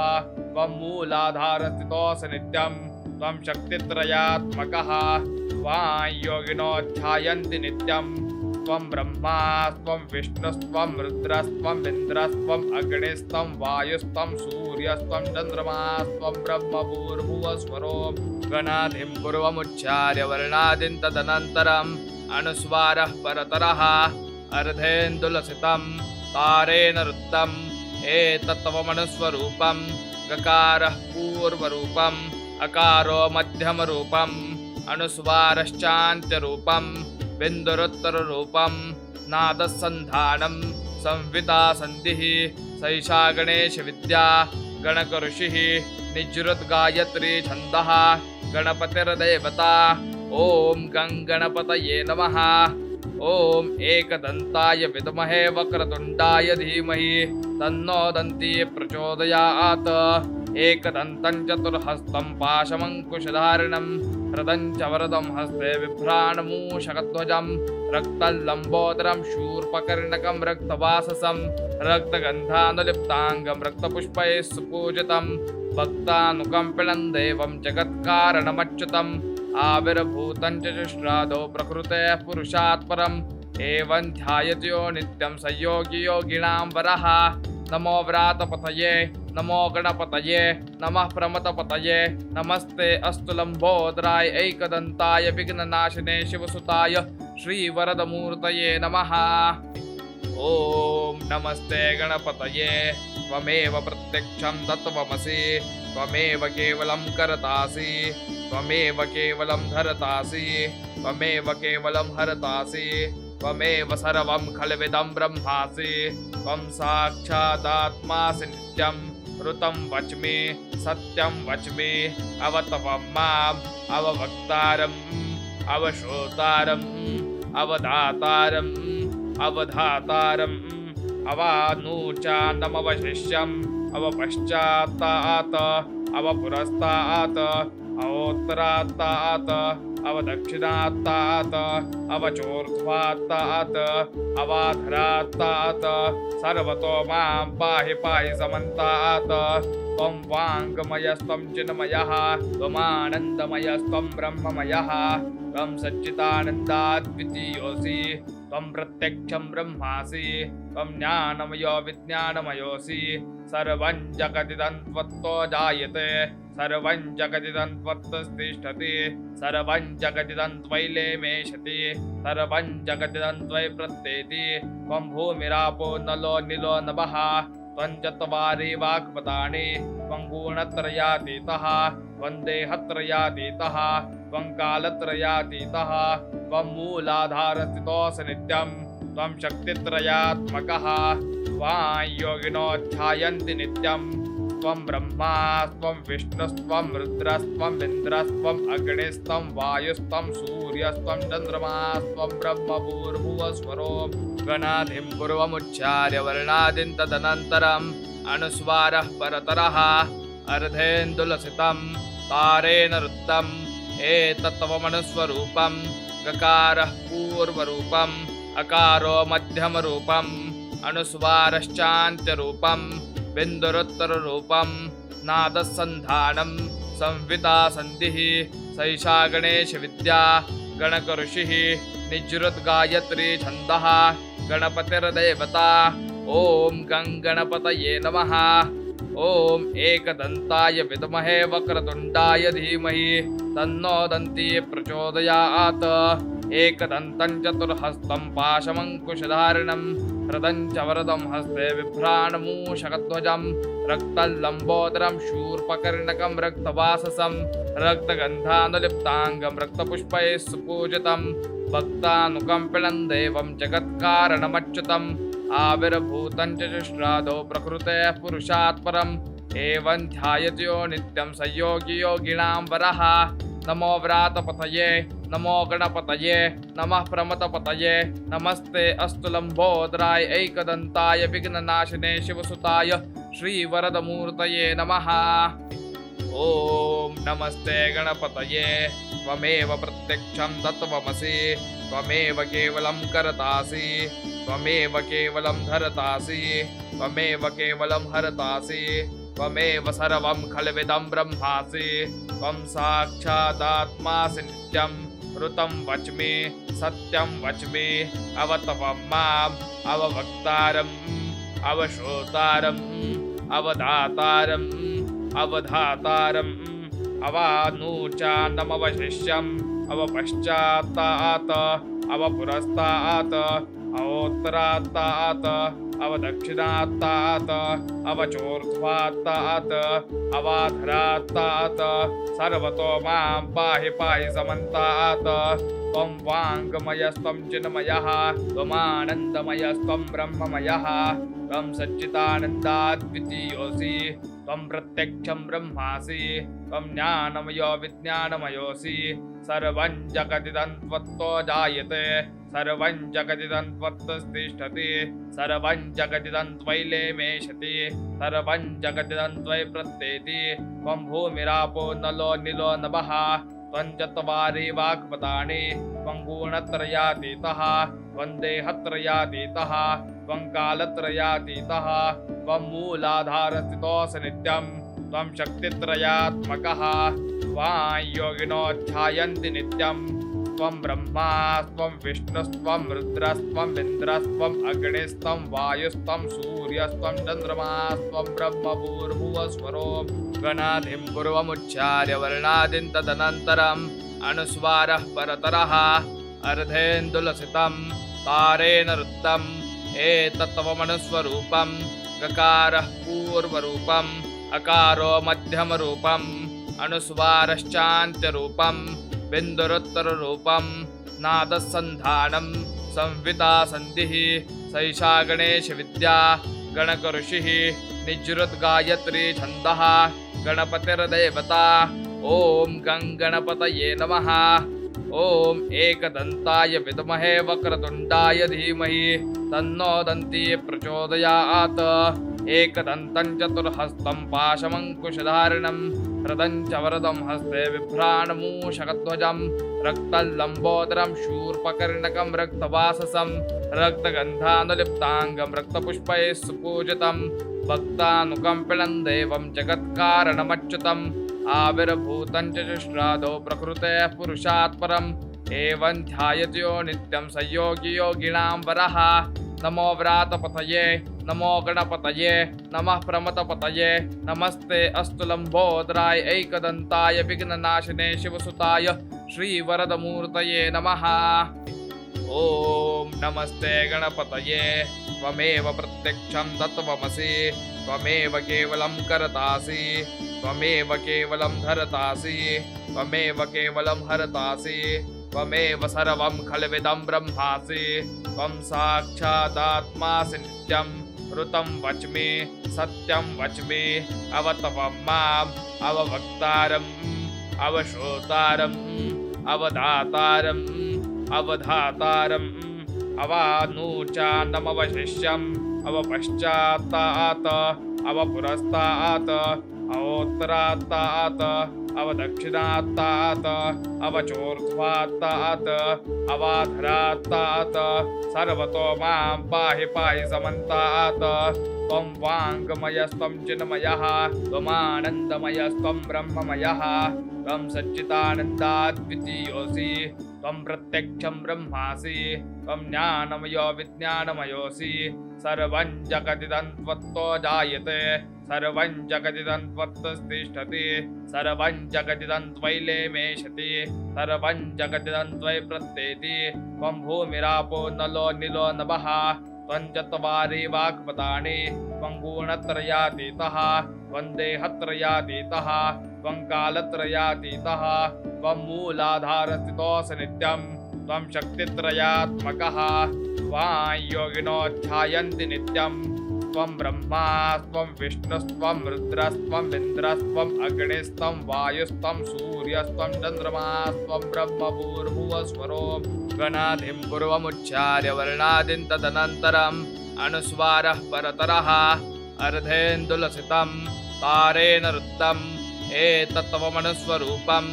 त्वं मूलाधारस्थितोऽसि नित्यं त्वं शक्तित्रयात्मकः त्वां योगिनो ध्यायन्ति नित्यं त्वं ब्रह्मा त्वं विष्णुस्त्वं रुद्रस्त्वं इन्द्रस्त्वं अग्निस्त्वं वायुस्त्वं सूर्यस्त्वं चन्द्रमास्त्वं ब्रह्मभूर्भुवस्वरो गणादिं पूर्वमुच्चार्य वर्णादिं तदनन्तरम् अनुस्वारः परतरः अर्धेन्दुलसितं तारेण रुद्धम् एतत्त्वमनुस्वरूपं गकारः पूर्वरूपम् अकारो मध्यमरूपम् अनुस्वारश्चान्त्यरूपम् बिन्दुरुत्तररूपं नादसन्धानं संविता सन्धिः सैषा गणेशविद्या गणकऋषिः निजृद्गायत्री छन्दः गणपतिर्देवता। ॐ गणपतये नमः। ॐ एकदन्ताय विद्महे वक्रतुण्डाय धीमहि तन्नो दन्ती प्रचोदयात्। एकदन्तं चतुर्हस्तं पाशमङ्कुशधारिणं हृदं च वरदं हस्ते बिभ्राणमूषकध्वजं रक्तलम्बोदरं शूर्पकर्णकं रक्तवाससं रक्तगन्धानुलिप्ताङ्गं रक्तपुष्पैः सुपूजितं भक्तानुकम्पिनं देवं जगत्कारणमच्युतम् आविर्भूतं च श्राद्धो प्रकृतेः पुरुषात् परम् एवं ध्यायतो नित्यं स योगी योगिनां वरः। नमो व्रातपतये नमो गणपतये नमः प्रमथपतये नमस्ते अस्तु लंबोदराय एकदंताय विघ्ननाशिने शिवसुताय श्रीवरदमूर्तये नमः। ॐ नमस्ते गणपतये त्वमेव प्रत्यक्षं तत्त्वमसि त्वमेव केवलं कर्तासि त्वमेव केवलं धर्तासि त्वमेव केवलं हर्तासि त्वमेव सर्वं खल्विदं ब्रह्मासि त्वं साक्षादात्मासि नित्यं ऋतं वच्मि सत्यं वच्मि अवतवं माम् अवभक्तारम् अवश्रोतारम् अवदातारम् अवधातारम् अवानूचानमवशिष्यम् अवपश्चात्तात् अवपुरस्तात् अवोत्तरात्तात् अवदक्षिणात्तात् अवचोर्ध्वात्तात् अवाधरात्तात् सर्वतो मां पाहि पाहि समन्तात्। त्वं वाङ्मयस्त्वं चिन्मयः त्वमानन्दमयस्त्वं ब्रह्ममयः त्वं सच्चिदानन्दाद्वितीयोऽसि त्वं प्रत्यक्षं ब्रह्मासि त्वं ज्ञानमयो विज्ञानमयोऽसि सर्वं जगदिदं त्वत्तो जायते सर्वं जगदिदं त्वत्तिष्ठति सर्वं जगदिदं त्वयि लेमेषति सर्वं जगदिदं त्वयि प्रत्येति त्वं भूमिरापो नलो निलो नभः त्वं चत्वारि वाक्पदानि त्वं गुणत्रयातीतः त्वं देहत्रयातीतः त्वं कालत्रयातीतः त्वं मूलाधारस्थितोऽसि नित्यं त्वं शक्तित्रयात्मकः त्वां योगिनो ध्यायन्ति नित्यं त्वं ब्रह्मा त्वं विष्णुस्त्वं रुद्रस्त्वं इन्द्रस्त्वं अग्निस्त्वं वायुस्त्वं सूर्यस्त्वं चन्द्रमास्त्वं ब्रह्म भूर्भुवस्वरो गणाधिं पूर्वमुच्चार्य वर्णादिं तदनन्तरम् अनुस्वारः परतरः अर्धेन्दुलसितं तारेण रुद्धम् एतत्त्वमनुस्वरूपं गकारः पूर्वरूपम् अकारो मध्यमरूपम् अनुस्वारश्चान्त्यरूपं बिन्दुरुत्तररूपं नादसन्धानं संविता सन्धिः सैषा गणेशविद्या गणकऋषिः निजृद्गायत्री छन्दः गणपतिर्देवता ॐ गणपतये नमः। ॐ एकदन्ताय विद्महे वक्रतुण्डाय धीमहि तन्नो दन्ती प्रचोदयात्। एकदन्तं चतुर्हस्तं पाशमङ्कुशधारिणं रदं च वरदं हस्ते बिभ्राणमूषकध्वजं रक्तलम्बोदरं शूर्पकर्णकं रक्तवाससं रक्तगन्धानुलिप्ताङ्गं रक्तपुष्पैः सुपूजितं भक्तानुकम्पिनं देवं जगत्कारणमच्युतम् आविर्भूतं च शुश्रादो प्रकृतेः पुरुषात् परम् एवं ध्यायतो नित्यं स योगी योगिनां वरः। नमो व्रातपतये नमो गणपतये नमः प्रमथपतये नमस्ते अस्तु लम्बोदराय एकदन्ताय विघ्ननाशिने शिवसुताय श्रीवरदमूर्तये नमः। ॐ नमस्ते गणपतये त्वमेव प्रत्यक्षं तत्त्वमसि त्वमेव केवलं करतासि त्वमेव केवलं धरतासि त्वमेव केवलं हरतासि त्वमेव सर्वं खल्विदं ब्रह्मासि त्वं साक्षादात्मासि नित्यं ऋतं वच्मि सत्यं वच्मि अवतवं माम् अववक्तारम् अवश्रोतारम् अवधातारम् अवधातारम् अवानूचानमवशिष्यम् अवपश्चात्तात् अवपुरस्तात् अवोत्तरात्तात् अवदक्षिणात्तात् अवचोर्ध्वात्तात् अवाधरात्तात् सर्वतो मां पाहि पाहि समन्तात्। त्वं वाङ्मयस्त्वं चिन्मयः त्वमानन्दमयस्त्वं ब्रह्ममयः त्वं सच्चिदानन्दाद्वितीयोऽसि त्वं प्रत्यक्षं ब्रह्मासि त्वं ज्ञानमयो विज्ञानमयोऽसि सर्वं जगदिदं त्वत्तो जायते सर्वं जगदिदं त्वत्तिष्ठति सर्वं जगदिदं त्वयैलेमेषति सर्वं जगदिदं त्वयि प्रत्येति त्वं भूमिरापो नलो निलो नभः त्वं चत्वारि वाक्पदानि त्वं गुणत्रयातीतः त्वं देहत्रयातीतः त्वं कालत्रयातीतः त्वं मूलाधारस्थितोऽसि नित्यं त्वं शक्तित्रयात्मकः त्वां योगिनो ध्यायन्ति नित्यं त्वं ब्रह्मा त्वं विष्णुस्त्वं रुद्रस्त्वं इन्द्रस्त्वं अग्निस्त्वं वायुस्त्वं सूर्यस्त्वं चन्द्रमास्त्वं ब्रह्म भूर्भुवस्वरो गणाधिं पूर्वमुच्चार्य वर्णादिं तदनन्तरम् अनुस्वारः परतरः अर्धेन्दुलसितं तारेण रुद्धम् एतत्त्वमनुस्वरूपं गकारः पूर्वरूपम् अकारो मध्यमरूपम् अनुस्वारश्चान्त्यरूपं बिन्दुरुत्तररूपं नादसन्धानं संविता सन्धिः सैषा गणेशविद्या गणकऋषिः निजृद्गायत्री छन्दः गणपतिर्देवता ॐ गणपतये नमः। ॐ एकदन्ताय विद्महे वक्रतुण्डाय धीमहि तन्नो दन्ती प्रचोदयात्। एकदन्तं चतुर्हस्तं पाशमङ्कुशधारिणं रदं च वरदं हस्ते बिभ्राणमूषकध्वजं रक्तलम्बोदरं शूर्पकर्णकं रक्तवाससं रक्तगन्धानुलिप्ताङ्गं रक्तपुष्पैः सुपूजितं भक्तानुकम्पिनं देवं जगत्कारणमच्युतम् आविर्भूतं च शुश्रादो प्रकृतेः पुरुषात् परम् एवं ध्यायतो नित्यं स योगी योगिनां वरः। नमो व्रातपतये नमो गणपतये नमः प्रमथपतये नमस्ते अस्तु लम्बोदराय एकदन्ताय विघ्ननाशिने शिवसुताय श्रीवरदमूर्तये नमः। ॐ नमस्ते गणपतये त्वमेव प्रत्यक्षं तत्त्वमसि त्वमेव केवलं करतासि त्वमेव केवलं धरतासि त्वमेव केवलं हरतासि त्वमेव सर्वं खल्विदं ब्रह्मासि त्वं साक्षादात्मासि नित्यं ऋतं वच्मि सत्यं वच्मि अवतपं माम् अववक्तारम् अवश्रोतारम् अवदातारम् अवधातारम् अवानूचानमवशिष्यम् अवपश्चात्तात् अवपुरस्तात् अवोत्तरात्तात् अवदक्षिणात्तात् अवचोर्ध्वात्तात् अवाधरात्तात् सर्वतो मां पाहि पाहि समन्तात् त्वं वाङ्मयस्त्वं चिन्मयः त्वमानन्दमयस्त्वं ब्रह्ममयः त्वं सच्चिदानन्दाद्वितीयोऽसि त्वं प्रत्यक्षं ब्रह्मासि त्वं ज्ञानमयो विज्ञानमयोऽसि सर्वं जगदिदं त्वत्तो जायते सर्वं जगदिदं त्वत्तिष्ठति सर्वं जगदिदं त्वयैलेमेषति सर्वं जगदिदं त्वयि प्रत्येति त्वं भूमिरापो नलो निलो नभः त्वं चत्वारि वाक्पदानि त्वं गुणत्रयातीतः त्वं देहत्रयातीतः त्वं कालत्रयातीतः त्वं मूलाधारस्थितोऽसि नित्यं त्वं शक्तित्रयात्मकः त्वां योगिनो ध्यायन्ति नित्यं त्वं ब्रह्मा त्वं विष्णुस्त्वं रुद्रस्त्वं इन्द्रस्त्वं अग्निस्त्वं वायुस्त्वं सूर्यस्त्वं चन्द्रमास्त्वं ब्रह्मभूर्भुवस्वरो गणाधिं पूर्वमुच्चार्य वर्णादिं तदनन्तरम् अनुस्वारः परतरः अर्धेन्दुलसितं तारेण रुद्धम् एतत्त्वमनुस्वरूपं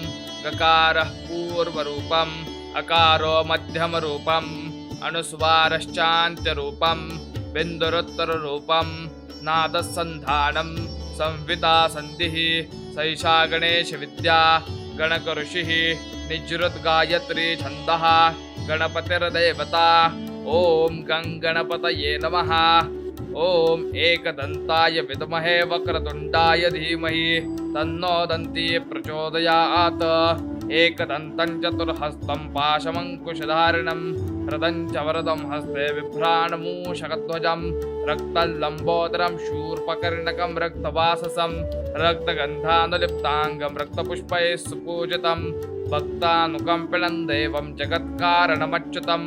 गकारः पूर्वरूपम् अकारो मध्यमरूपम् अनुस्वारश्चान्त्यरूपं बिन्दुरुत्तररूपं नादसन्धानं संविता सन्धिः सैषा गणेशविद्या गणकऋषिः निजृद्गायत्री छन्दः गणपतिर्देवता ॐ गणपतये नमः ॐ एकदन्ताय विद्महे वक्रतुण्डाय धीमहि तन्नो दन्ती प्रचोदयात् एकदन्तं चतुर्हस्तं पाशमङ्कुशधारिणं हृदं च वरदं हस्ते बिभ्राणमूषकध्वजं रक्तलम्बोदरं शूर्पकर्णकं रक्तवाससं रक्तगन्धानुलिप्ताङ्गं रक्तपुष्पैः सुपूजितं भक्तानुकम्पिनं देवं जगत्कारणमच्युतम्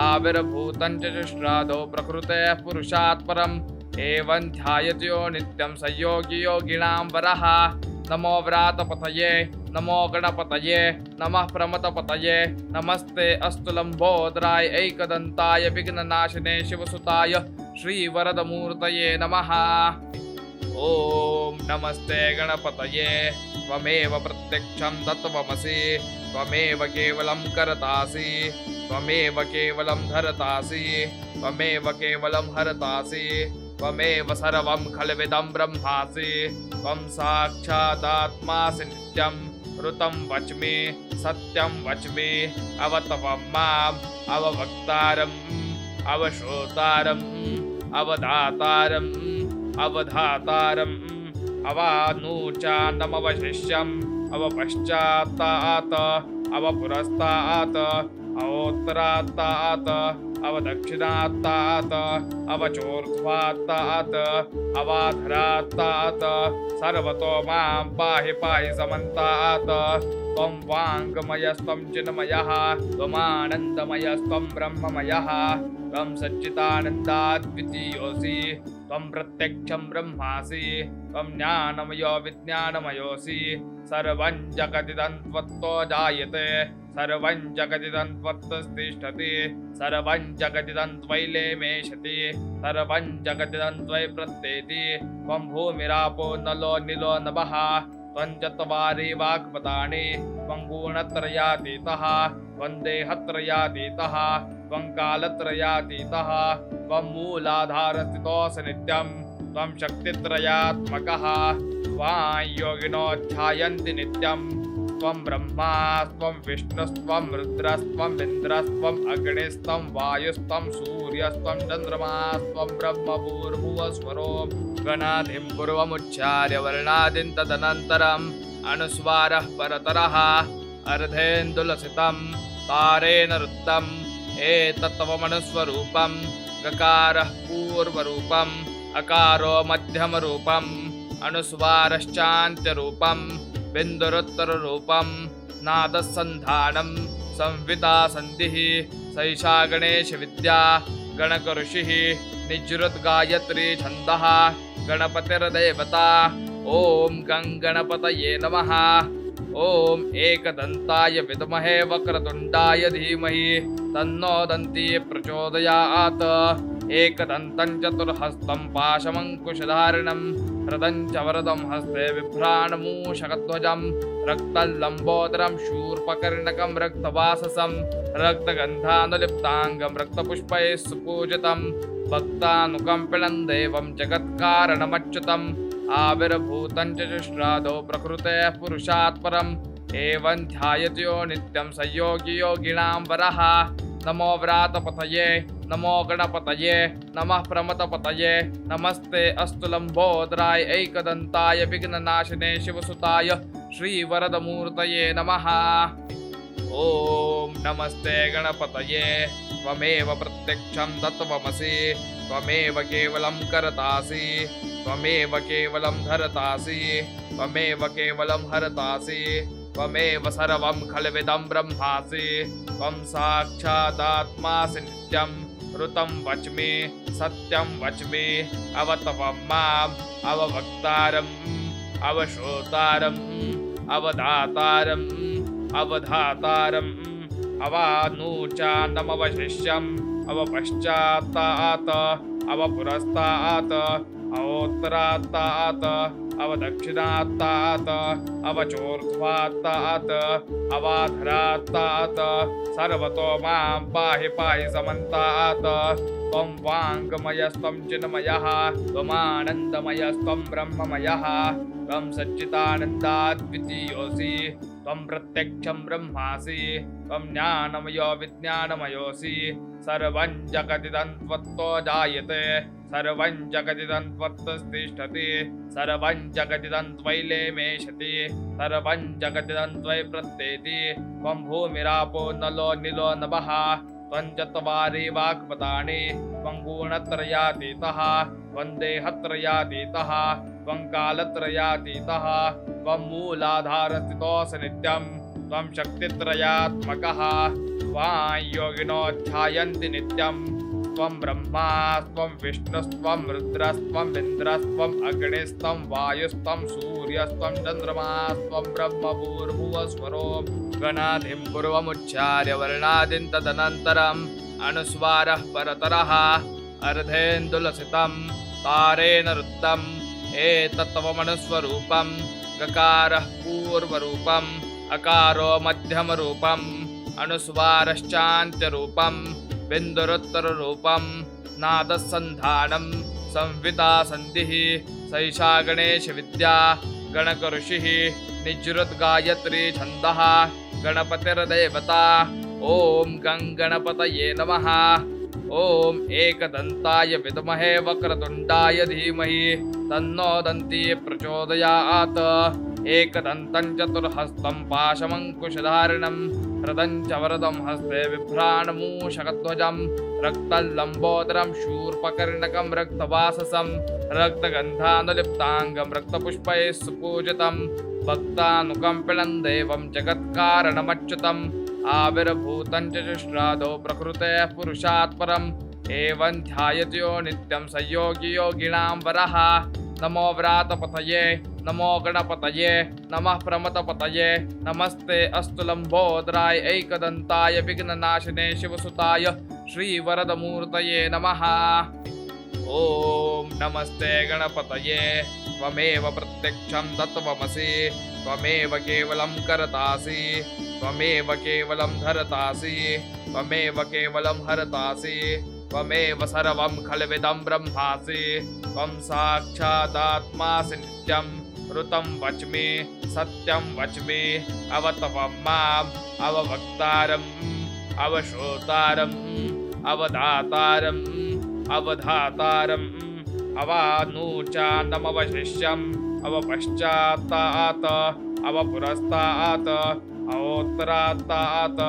आविर्भूतं च शुश्रादौ प्रकृतेः पुरुषात् परम् एवं ध्यायत्यो नित्यं स योगी योगिनां वरः नमो व्रातपतये नमो गणपतये नमः प्रमथपतये नमस्ते अस्तु लम्बोदराय एकदन्ताय विघ्ननाशिने शिवसुताय श्रीवरदमूर्तये नमः ॐ नमस्ते गणपतये त्वमेव प्रत्यक्षं तत्त्वमसि त्वमेव केवलं करतासि त्वमेव केवलं धरतासि त्वमेव केवलं हरतासि त्वमेव सर्वं खल्विदं ब्रह्मासि त्वं साक्षादात्मासि नित्यं ऋतं वच्मि सत्यं वच्मि अवतपं माम् अववक्तारम् अवश्रोतारम् अवदातारम् अवधातारम् अवानूचानमवशिष्यम् अवपश्चात्तात् अवपुरस्तात् अवोत्तरात्तात् अवदक्षिणात्तात् अवचोर्ध्वात्तात् अवाधरात्तात् सर्वतो मां पाहि पाहि समन्तात् त्वं वाङ्मयस्त्वं चिन्मयः त्वमानन्दमयस्त्वं ब्रह्ममयः त्वं सच्चिदानन्दाद्वितीयोऽसि त्वं प्रत्यक्षं ब्रह्मासि त्वं ज्ञानमयो विज्ञानमयोऽसि सर्वं जगदिदं त्वत्तो जायते सर्वं जगदिदं त्वत्तिष्ठति सर्वं जगदिदं त्वयैलेमेषति सर्वं जगदिदं त्वयि प्रत्येति त्वं भूमिरापो नलो निलो नभः त्वं चत्वारि वाक्पदानि त्वं गुणत्रयातीतः त्वं देहत्रयातीतः त्वं कालत्रयातीतः त्वं मूलाधारस्थितोऽसि नित्यं त्वं शक्तित्रयात्मकः त्वां योगिनो ध्यायन्ति नित्यं त्वं ब्रह्मा त्वं विष्णुस्त्वं रुद्रस्त्वं इन्द्रस्त्वं अग्निस्त्वं वायुस्त्वं सूर्यस्त्वं चन्द्रमास्त्वं ब्रह्मभूर्भुवस्वरो गणाधिं पूर्वमुच्चार्य वर्णादिं तदनन्तरम् अनुस्वारः परतरः अर्धेन्दुलसितं तारेण रुद्धम् एतत्त्वमनुस्वरूपं गकारः पूर्वरूपम् अकारो मध्यमरूपम् अनुस्वारश्चान्त्यरूपं बिन्दुरुत्तररूपं नादसन्धानं संविता सन्धिः सैषा गणेशविद्या गणकऋषिः निजृद्गायत्री छन्दः गणपतिर्देवता ॐ गणपतये नमः। ॐ एकदन्ताय विद्महे वक्रतुण्डाय धीमहि तन्नो दन्ती प्रचोदयात्। एकदन्तं चतुर्हस्तं पाशमङ्कुशधारिणं रदं च वरदं हस्ते बिभ्राणमूषकध्वजं रक्तलम्बोदरं शूर्पकर्णकं रक्तवाससं रक्तगन्धानुलिप्ताङ्गं रक्तपुष्पैः सुपूजितं भक्तानुकम्पिनं देवं जगत्कारणमच्युतम् आविर्भूतं च चुष्रादौ प्रकृतेः पुरुषात् परम् एवं ध्यायत्यो नित्यं स योगी योगिनां वरः। नमो व्रातपतये नमो गणपतये नमः प्रमथपतये नमस्ते अस्तु लम्बोदराय एकदन्ताय विघ्ननाशिने शिवसुताय श्रीवरदमूर्तये नमः। ॐ नमस्ते गणपतये त्वमेव प्रत्यक्षं तत्त्वमसि त्वमेव केवलं कर्तासि त्वमेव केवलं धर्तासि त्वमेव केवलं हर्तासि त्वमेव सर्वं खल्विदं ब्रह्मासि त्वं साक्षादात्मासि नित्यं ऋतं वच्मि सत्यं वच्मि अवतवं माम् अवभक्तारम् अवश्रोतारम् अवदातारम् अवधातारम् अवानूचानमवशिष्यम् अवपश्चात्तात् अवपुरस्तात् अवोत्तरात्तात् अवदक्षिणात्तात् अवचोर्ध्वात्तात् अवाधरात्तात् सर्वतो मां पाहि पाहि समन्तात्। त्वं वाङ्मयस्त्वं चिन्मयः त्वमानन्दमयस्त्वं ब्रह्ममयः त्वं सच्चिदानन्दाद्वितीयोऽसि त्वं प्रत्यक्षं ब्रह्मासि त्वं ज्ञानमयो विज्ञानमयोऽसि सर्वं जगदिदं त्वत्तो जायते सर्वं जगदिदं त्वत्तिष्ठति सर्वं जगदिदं त्वयि लेमेशति सर्वं जगदिदं त्वयि प्रत्येति त्वं भूमिरापो नलो निलो नभः त्वं चत्वारि वाक्पदानि त्वं गुणत्रयातीतः त्वं देहत्रयातीतः त्वं कालत्रयातीतः त्वं मूलाधारस्थितोऽसि नित्यं त्वं शक्तित्रयात्मकः त्वां योगिनो ध्यायन्ति नित्यं त्वं ब्रह्मा त्वं विष्णुस्त्वं रुद्रस्त्वं इन्द्रस्त्वं अग्निस्त्वं वायुस्त्वं सूर्यस्त्वं चन्द्रमास्त्वं ब्रह्मभूर्भुवस्वरो गणादिं पूर्वमुच्चार्य वर्णादिं तदनन्तरम् अनुस्वारः परतरः अर्धेन्दुलसितं तारेण रुद्धम् एतत्त्वमनुस्वरूपं गकारः पूर्वरूपम् अकारो मध्यमरूपम् अनुस्वारश्चान्त्यरूपं बिन्दुरुत्तररूपं नादसन्धानं संविदा सन्धिः सैषा गणेशविद्या गणकऋषिः निजृद्गायत्री छन्दः गणपतिर्देवता ॐ गणपतये नमः। ॐ एकदन्ताय विद्महे वक्रतुण्डाय धीमहि तन्नो दन्ती प्रचोदयात्। एकदन्तं चतुर्हस्तं पाशमङ्कुशधारिणं रदं च वरदं हस्ते बिभ्राणमूषकध्वजं रक्तलम्बोदरं शूर्पकर्णकं रक्तवाससं रक्तगन्धानुलिप्ताङ्गं रक्तपुष्पैः सुपूजितं भक्तानुकम्पिनं देवं जगत्कारणमच्युतम् आविर्भूतं च चुष्रादौ प्रकृतेः पुरुषात् परम् एवं ध्यायत्यो नित्यं स योगी योगिनां वरः। नमो व्रातपतये नमो गणपतये नमः प्रमथपतये नमस्ते अस्तु लम्बोदराय एकदन्ताय विघ्ननाशिने शिवसुताय श्रीवरदमूर्तये नमः। ॐ नमस्ते गणपतये त्वमेव प्रत्यक्षं तत्त्वमसि त्वमेव केवलं कर्तासि त्वमेव केवलं धर्तासि त्वमेव केवलं हर्तासि त्वमेव सर्वं खल्विदं ब्रह्मासि त्वं साक्षादात्मासि नित्यं ऋतं वच्मि सत्यं वच्मि अवतवं माम् अवभक्तारम् अवश्रोतारम् अवदातारम् अवधातारम् अवानूचानमवशिष्यम् अवपश्चात्तात् अवपुरस्तात् अवोत्तरात्तात्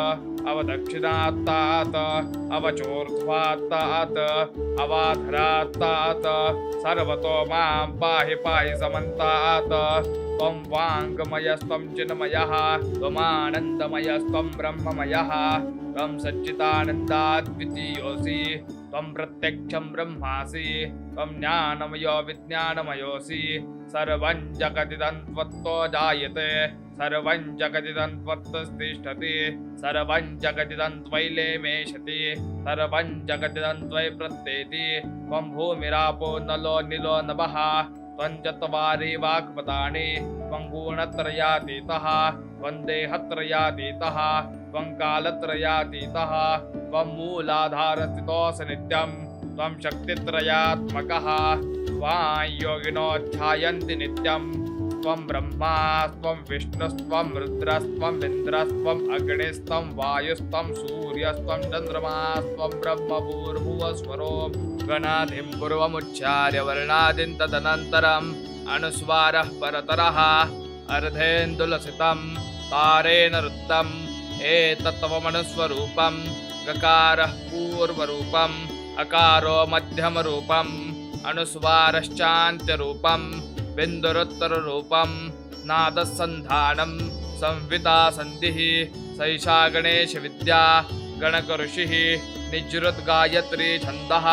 अवदक्षिणात्तात् अवचोर्ध्वात्तात् अवाधरात्तात् सर्वतो मां पाहि पाहि समन्तात् त्वं वाङ्मयस्त्वं चिन्मयः त्वमानन्दमयस्त्वं ब्रह्ममयः त्वं सच्चिदानन्दाद्वितीयोऽसि त्वं प्रत्यक्षं ब्रह्मासि त्वं ज्ञानमयो विज्ञानमयोऽसि सर्वं जगदिदं त्वत्तो जायते सर्वं जगदिदं त्वत्तिष्ठति सर्वं जगदिदं त्वयैलेमेषति सर्वं जगदिदं त्वयि प्रत्येति त्वं भूमिरापो नलो निलो नभः त्वं चत्वारि वाक्पदानि त्वं गुणत्रयातीतः त्वं देहत्रयातीतः त्वं कालत्रयातीतः त्वं मूलाधारस्थितोऽसि नित्यं त्वं शक्तित्रयात्मकः त्वां योगिनो ध्यायन्ति नित्यं त्वं ब्रह्मा त्वं विष्णुस्त्वं रुद्रस्त्वं इन्द्रस्त्वं अग्निस्त्वं वायुस्त्वं सूर्यस्त्वं चन्द्रमास्त्वं ब्रह्मभूर्भुवस्वरो गणादिं पूर्वमुच्चार्य वर्णादिं तदनन्तरम् अनुस्वारः परतरः अर्धेन्दुलसितं तारेण रुद्धम् एतत्त्वमनुस्वरूपं गकारः पूर्वरूपम् अकारो मध्यमरूपम् अनुस्वारश्चान्त्यरूपं बिन्दुरुत्तररूपं नादसन्धानं संवितासन्धिः सैषा गणेशविद्या गणकऋषिः निजृद्गायत्री छन्दः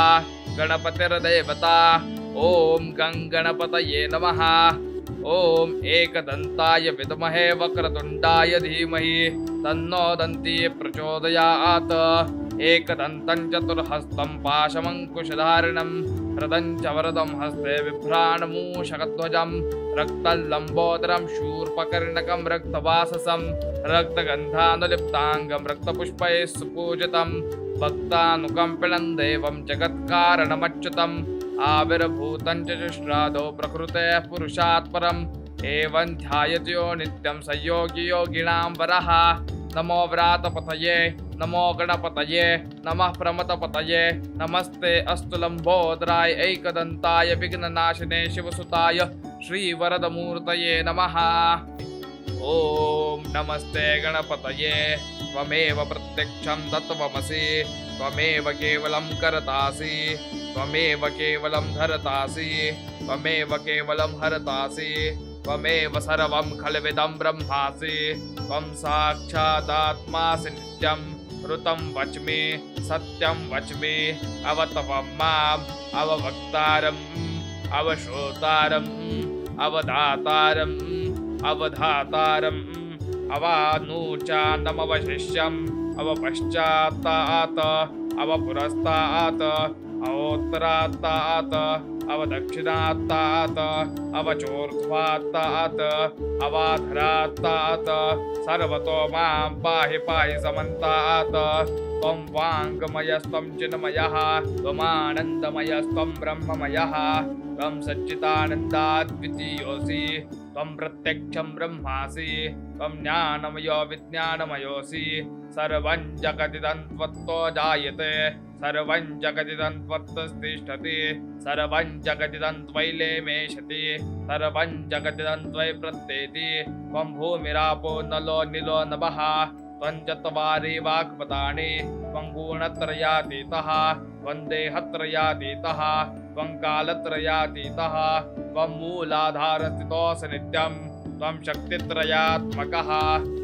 गणपतिर्देवता ॐ गणपतये नमः ॐ एकदन्ताय विद्महे वक्रतुण्डाय धीमहि तन्नो दन्ती प्रचोदयात् एकदन्तं चतुर्हस्तं पाशमङ्कुशधारिणं रदं च वरदं हस्ते बिभ्राणमूषकध्वजं रक्तलम्बोदरं शूर्पकर्णकं रक्तवाससं रक्तगन्धानुलिप्ताङ्गं रक्तपुष्पैः सुपूजितं भक्तानुकम्पिनं देवं जगत्कारणमच्युतम् आविर्भूतं च शुश्रादौ प्रकृतेः पुरुषात् परम् एवं ध्यायतो नित्यं स योगी योगिनां वरः नमो व्रातपतये नमो गणपतये नमः प्रमथपतये नमस्ते अस्तु लम्बोदराय एकदन्ताय विघ्ननाशिने शिवसुताय श्रीवरदमूर्तये नमः ॐ नमस्ते गणपतये त्वमेव प्रत्यक्षं तत्त्वमसि त्वमेव केवलं करतासि त्वमेव केवलं धरतासि त्वमेव केवलं हरतासि त्वमेव सर्वं खल्विदं ब्रह्मासि त्वं साक्षादात्मासि नित्यं ऋतं वच्मि सत्यं वच्मि अवतवं माम् अववक्तारम् अवश्रोतारम् अवदातारम् अवधातारम् अवानूचानमवशिष्यम् अवपश्चात्तात् अवपुरस्तात् अवोत्तरात्तात् अवदक्षिणात्तात् अवचोर्ध्वात्तात् अवाधरात्तात् सर्वतो मां पाहि पाहि समन्तात् त्वं वाङ्मयस्त्वं चिन्मयः त्वमानन्दमयस्त्वं ब्रह्ममयः त्वं सच्चिदानन्दाद्वितीयोऽसि त्वं प्रत्यक्षं ब्रह्मासि त्वं ज्ञानमयो विज्ञानमयोऽसि सर्वं जगदिदं त्वत्तो जायते सर्वं जगदिदं त्वत्तिष्ठति सर्वं जगदिदं त्वयैलेमेषति सर्वं जगदिदं त्वयि प्रत्येति त्वं भूमिरापो नलो निलो नभः त्वं चत्वारि वाक्पदानि त्वं गुणत्रयातीतः त्वं देहत्रयातीतः त्वं कालत्रयातीतः त्वं मूलाधारस्थितोऽसि नित्यं त्वं शक्तित्रयात्मकः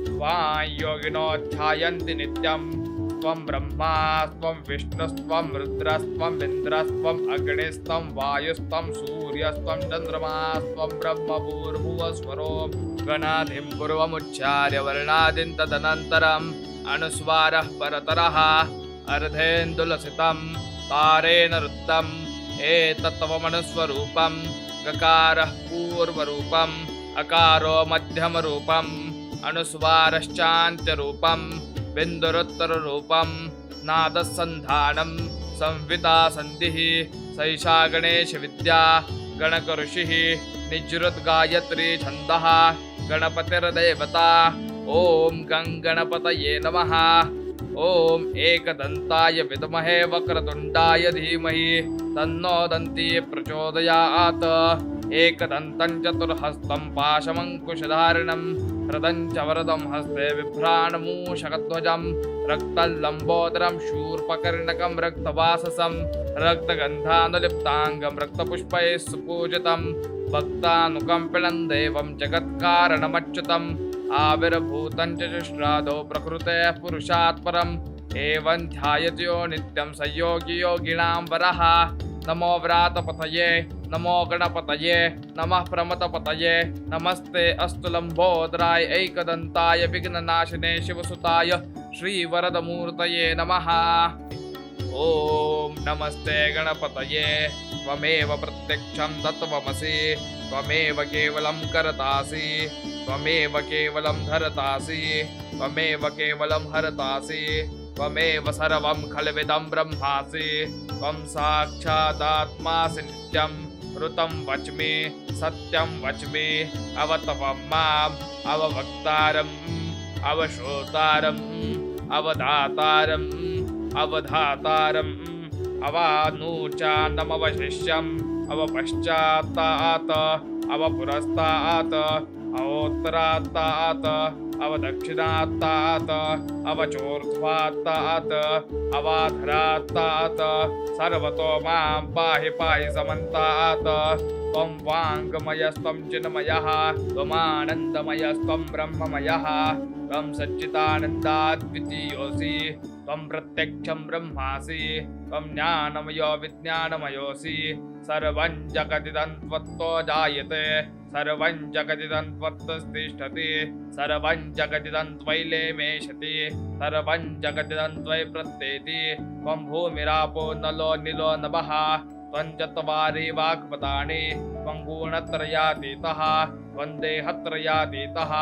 त्वां योगिनो ध्यायन्ति नित्यं त्वं ब्रह्मा त्वं विष्णुस्त्वं रुद्रस्त्वं इन्द्रस्त्वं अग्निस्त्वं वायुस्त्वं सूर्यस्त्वं चन्द्रमास्त्वं ब्रह्मभूर्भुवस्वरो गणादिं पूर्वमुच्चार्य वर्णादिं तदनन्तरम् अनुस्वारः परतरः अर्धेन्दुलसितं तारेण रुद्धम् एतत्त्वमनुस्वरूपं गकारः पूर्वरूपम् अकारो मध्यमरूपम् अनुस्वारश्चान्त्यरूपं बिन्दुरुत्तररूपं नादसन्धानं संवितासन्धिः सैषा गणेशविद्या गणकऋषिः निजृद्गायत्री छन्दः गणपतिर्देवता ॐ गणपतये नमः ॐ एकदन्ताय विद्महे वक्रतुण्डाय धीमहि तन्नो दन्ती प्रचोदयात् एकदन्तं चतुर्हस्तं पाशमङ्कुशधारिणं रदञ्च वरदं हस्ते बिभ्राणमूषकध्वजं रक्तल्लम्बोदरं शूर्पकर्णकं रक्तवाससं रक्तगन्धानुलिप्ताङ्गं रक्तपुष्पैः सुपूजितं भक्तानुकम्पिनं देवं जगत्कारणमच्युतम् आविर्भूतं च शुश्रादो प्रकृतेः पुरुषात् परम् एवं ध्यायतो नित्यं स योगी योगिनां वरः। नमो व्रातपतये नमो गणपतये नमः प्रमथपतये नमस्ते अस्तु लम्बोदराय एकदन्ताय विघ्ननाशिने शिवसुताय श्रीवरदमूर्तये नमः। ॐ नमस्ते गणपतये त्वमेव प्रत्यक्षं तत्त्वमसि त्वमेव केवलं कर्तासि त्वमेव केवलं धर्तासि त्वमेव केवलं हर्तासि त्वमेव सर्वं खल्विदं ब्रह्मासि त्वं साक्षादात्मासि नित्यं ऋतं वच्मि सत्यं वच्मि अवतवं माम् अववक्तारम् अवश्रोतारम् अवदातारम् अवधातारम् अवानूचानमवशिष्यम् अवपश्चात्तात् अवपुरस्तात् अवोत्तरात्तात् अवदक्षिणात्तात् अवचोर्ध्वात्तात् अवाधरात्तात् सर्वतो मां पाहि पाहि समन्तात् त्वं वाङ्मयस्त्वं चिन्मयः त्वमानन्दमयस्त्वं ब्रह्ममयः त्वं सच्चिदानन्दाद्वितीयोऽसि त्वं प्रत्यक्षं ब्रह्मासि त्वं ज्ञानमयो विज्ञानमयोऽसि सर्वं जगदिदं त्वत्तो जायते सर्वं जगदिदं त्वत्तिष्ठति सर्वं जगदिदं त्वयैलेमेषति सर्वं जगदिदं त्वयि प्रत्येति त्वं भूमिरापो नलो निलो नभः त्वं चत्वारि वाक्पदानि त्वं गुणत्रयातीतः त्वं देहत्रयातीतः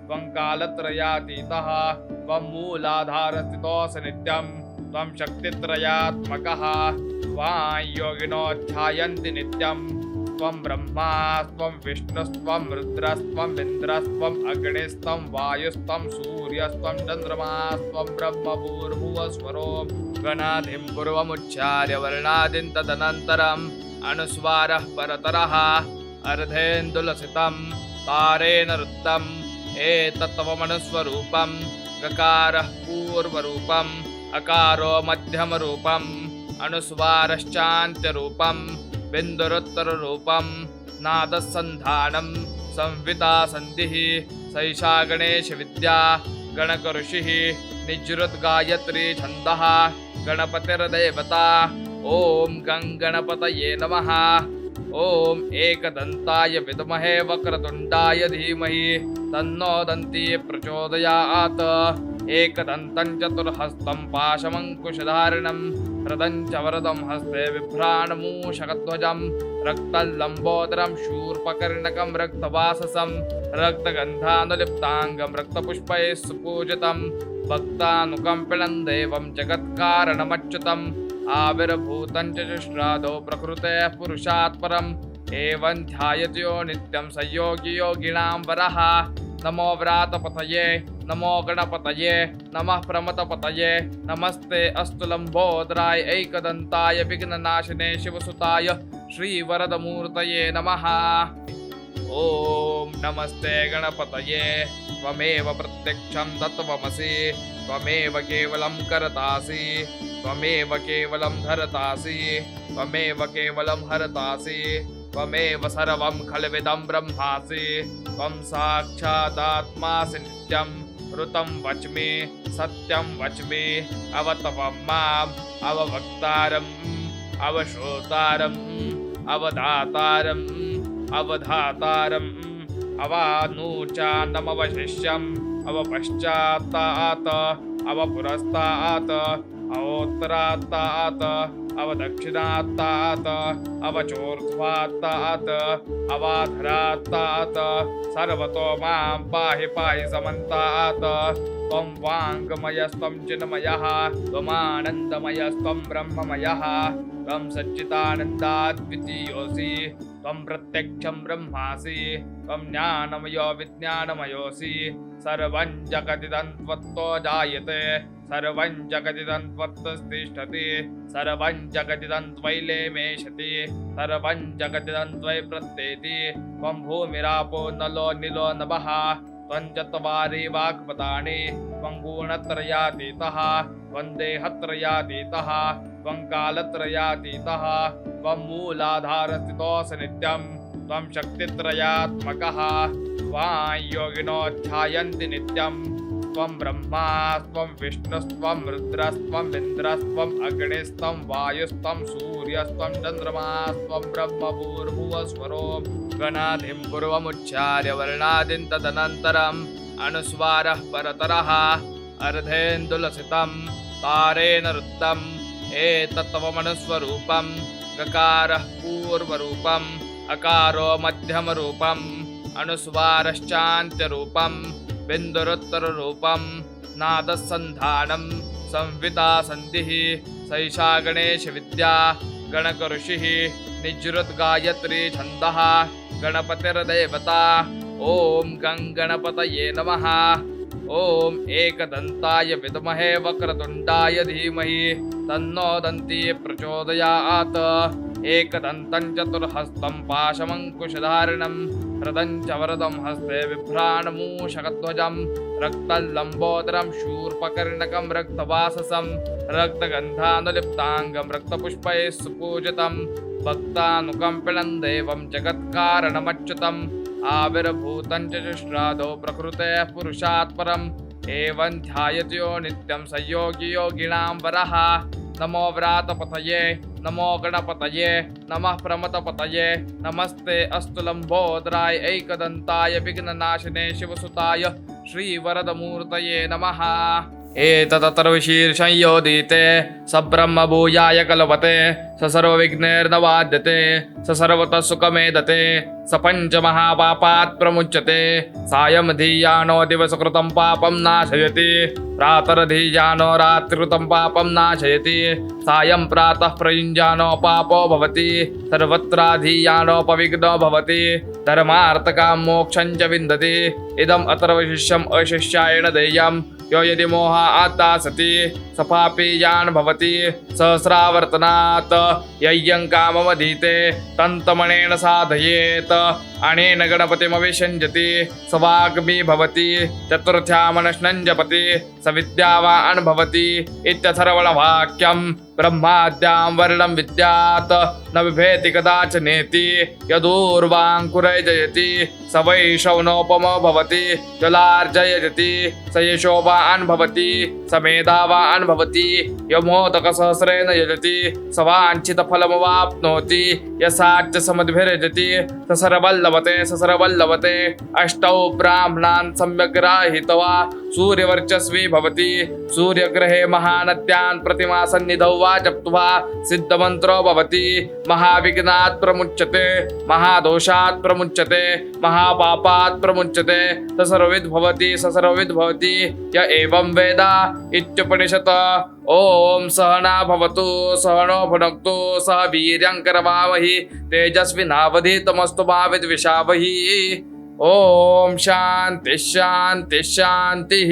त्वं कालत्रयातीतः त्वं मूलाधारस्थितोऽसि नित्यं त्वं शक्तित्रयात्मकः त्वां योगिनो ध्यायन्ति नित्यं त्वं ब्रह्मा त्वं विष्णुस्त्वं रुद्रस्त्वं इन्द्रस्त्वं अग्निस्त्वं वायुस्त्वं सूर्यस्त्वं चन्द्रमास्त्वं ब्रह्मभूर्भुवस्वरो गणादिं पूर्वमुच्चार्य वर्णादिं तदनन्तरम् अनुस्वारः परतरः अर्धेन्दुलसितं तारेण रुद्धम् एतत्त्वमनुस्वरूपं गकारः पूर्वरूपम् अकारो मध्यमरूपम् अनुस्वारश्चान्त्यरूपं बिन्दुरुत्तररूपं नादसन्धानं संविता सन्धिः सैषा गणेशविद्या गणकऋषिः निजृद्गायत्री छन्दः गणपतिर्देवता ॐ गणपतये नमः। ॐ एकदन्ताय विद्महे वक्रतुण्डाय धीमहि तन्नो दन्ती प्रचोदयात् एकदन्तं चतुर्हस्तं पाशमङ्कुशधारिणं रदञ्च वरदं हस्ते बिभ्राणमूषकध्वजं रक्तल्लम्बोदरं शूर्पकर्णकं रक्तवाससं रक्तगन्धानुलिप्ताङ्गं रक्तपुष्पैः सुपूजितं भक्तानुकम्पिनं देवं जगत्कारणमच्युतम् आविर्भूतं च शुश्रादो प्रकृतेः पुरुषात् परम् एवं ध्यायतो नित्यं स योगी योगिनां वरः। नमो व्रातपतये नमो गणपतये नमः प्रमथपतये नमस्ते अस्तु लम्बोदराय एकदन्ताय विघ्ननाशिने शिवसुताय श्रीवरदमूर्तये नमः। ॐ नमस्ते गणपतये त्वमेव प्रत्यक्षं तत्त्वमसि त्वमेव केवलं कर्तासि त्वमेव केवलं धर्तासि त्वमेव केवलं हर्तासि त्वमेव सर्वं खल्विदं ब्रह्मासि त्वं साक्षादात्मासि नित्यं ऋतं वच्मि सत्यं वच्मि अवतवं माम् अववक्तारम् अवश्रोतारम् अवदातारम् अवधातारम् अवानूचानमवशिष्यम् अवपश्चात्तात् अवपुरस्तात् अवोत्तरात्तात् अवदक्षिणात्तात् अवचोर्ध्वात्तात् अवाधरात्तात् सर्वतो मां पाहि पाहि समन्तात् त्वं वाङ्मयस्त्वं चिन्मयः त्वमानन्दमयस्त्वं ब्रह्ममयः त्वं सच्चिदानन्दाद्वितीयोऽसि त्वं प्रत्यक्षं ब्रह्मासि त्वं ज्ञानमयो विज्ञानमयोऽसि सर्वं जगदिदं त्वत्तो जायते सर्वं जगदिदं त्वत्तिष्ठति सर्वं जगदिदं त्वयैलेमेषति सर्वं जगदिदं त्वयि प्रत्येति त्वं भूमिरापो नलो निलो नभः त्वञ्चत्वारि वाक्पदानि त्वङ्गुणत्रयातीतः त्वन्देहत्रयातीतः त्वङ्कालत्रयातीतः त्वं मूलाधारस्थितोऽसि नित्यं त्वं शक्तित्रयात्मकः त्वां योगिनो ध्यायन्ति नित्यं त्वं ब्रह्मा त्वं विष्णुस्त्वं रुद्रस्त्वं इन्द्रस्त्वम् अग्निस्त्वं वायुस्त्वं सूर्यस्त्वं चन्द्रमास्त्वं ब्रह्मभूर्भुवस्वरो गणादिं पूर्वमुच्चार्य वर्णादिं तदनन्तरम् अनुस्वारः परतरः अर्धेन्दुलसितं तारेण रुद्धम् एतत्त्वमनुस्वरूपं गकारः पूर्वरूपम् अकारो मध्यमरूपम् अनुस्वारश्चान्त्यरूपम् बिन्दुरुत्तररूपं नादसन्धानं संविता सन्धिः सैषा गणेशविद्या गणकऋषिः निजृद्गायत्री छन्दः गणपतिर्देवता ॐ गणपतये नमः ॐ एकदन्ताय विद्महे वक्रतुण्डाय धीमहि तन्नो दन्ती प्रचोदयात् एकदन्तं चतुर्हस्तं पाशमङ्कुशधारिणं रदं च वरदं हस्ते बिभ्राणमूषकध्वजं रक्तलम्बोदरं शूर्पकर्णकं रक्तवाससं रक्तगन्धानुलिप्ताङ्गं रक्तपुष्पैः सुपूजितं भक्तानुकम्पिनं देवं जगत्कारणमच्युतम् आविर्भूतं च शुश्रादो प्रकृतेः पुरुषात् परम् एवं ध्यायत्यो नित्यं स योगी योगिनां वरः नमो व्रातपतये नमो गणपतये नमः प्रमथपतये नमस्ते अस्तु लम्बोदराय एकदन्ताय विघ्ननाशिने शिवसुताय श्रीवरदमूर्तये नमः एतदतर्विशीर्षंयोदिते स ब्रह्मभूयाय कल्पते स सर्वविघ्नैर्नवाद्यते स सर्वतः सुखमेधते स पञ्चमहापापात् प्रमुच्यते सायं धीयानो दिवसकृतं पापं नाशयति प्रातर्धीयानो रात्रिकृतं पापं नाशयति सायं प्रातः प्रयुञ्जानो पापो भवति सर्वत्राधीयानोपविघ्नो भवति धर्मार्थकां मोक्षं च विन्दति इदम् अथर्वशीर्षम् अशिष्यायण देयम् यो यदि मोहात् सति स पापीयान् भवति सहस्रावर्तनात् यय्यं काममधीते तन्तमणेन साधयेत् अनेन गणपतिमविषञ्जति स वाग्मी भवति चतुर्थ्यामनश्नं जपति स विद्यावान् भवति इत्यथर्वणवाक्यं ब्रह्माद्यां वर्णं विद्यात् न बिभेति कदाचनेति यदूर्वाङ्कुरै जयति स वैशवनोपमो भवति जलार्जयति स यशोवान् भवति स मेधावान् भवति यमोदकसहस्रेण यजति स वाञ्छितफलमवाप्नोति यसाच्च समद्भिर्यजति स सर्वल्लभते स सर्वल्लभते अष्टौ ब्राह्मणान् सम्यग्राहित्वा सूर्यवर्चस्वी भवति सूर्यग्रहे महानद्यान् प्रतिमासन्निधौ वा जप्त्वा सिद्धमन्त्रो भवति महाविघ्नात् प्रमुच्यते महादोषात् प्रमुच्यते महापापात् प्रमुच्यते स सर्वविद् भवति स सर्वविद् भवति य एवं वेद इत्युपनिषत् ॐ सहना भवतु सहनो भुनक्तु सह वीर्यं करवावहि तेजस्विनावधीतमस्तु मा विद्विषावहि ॐ शान्ति शान्ति शान्तिः।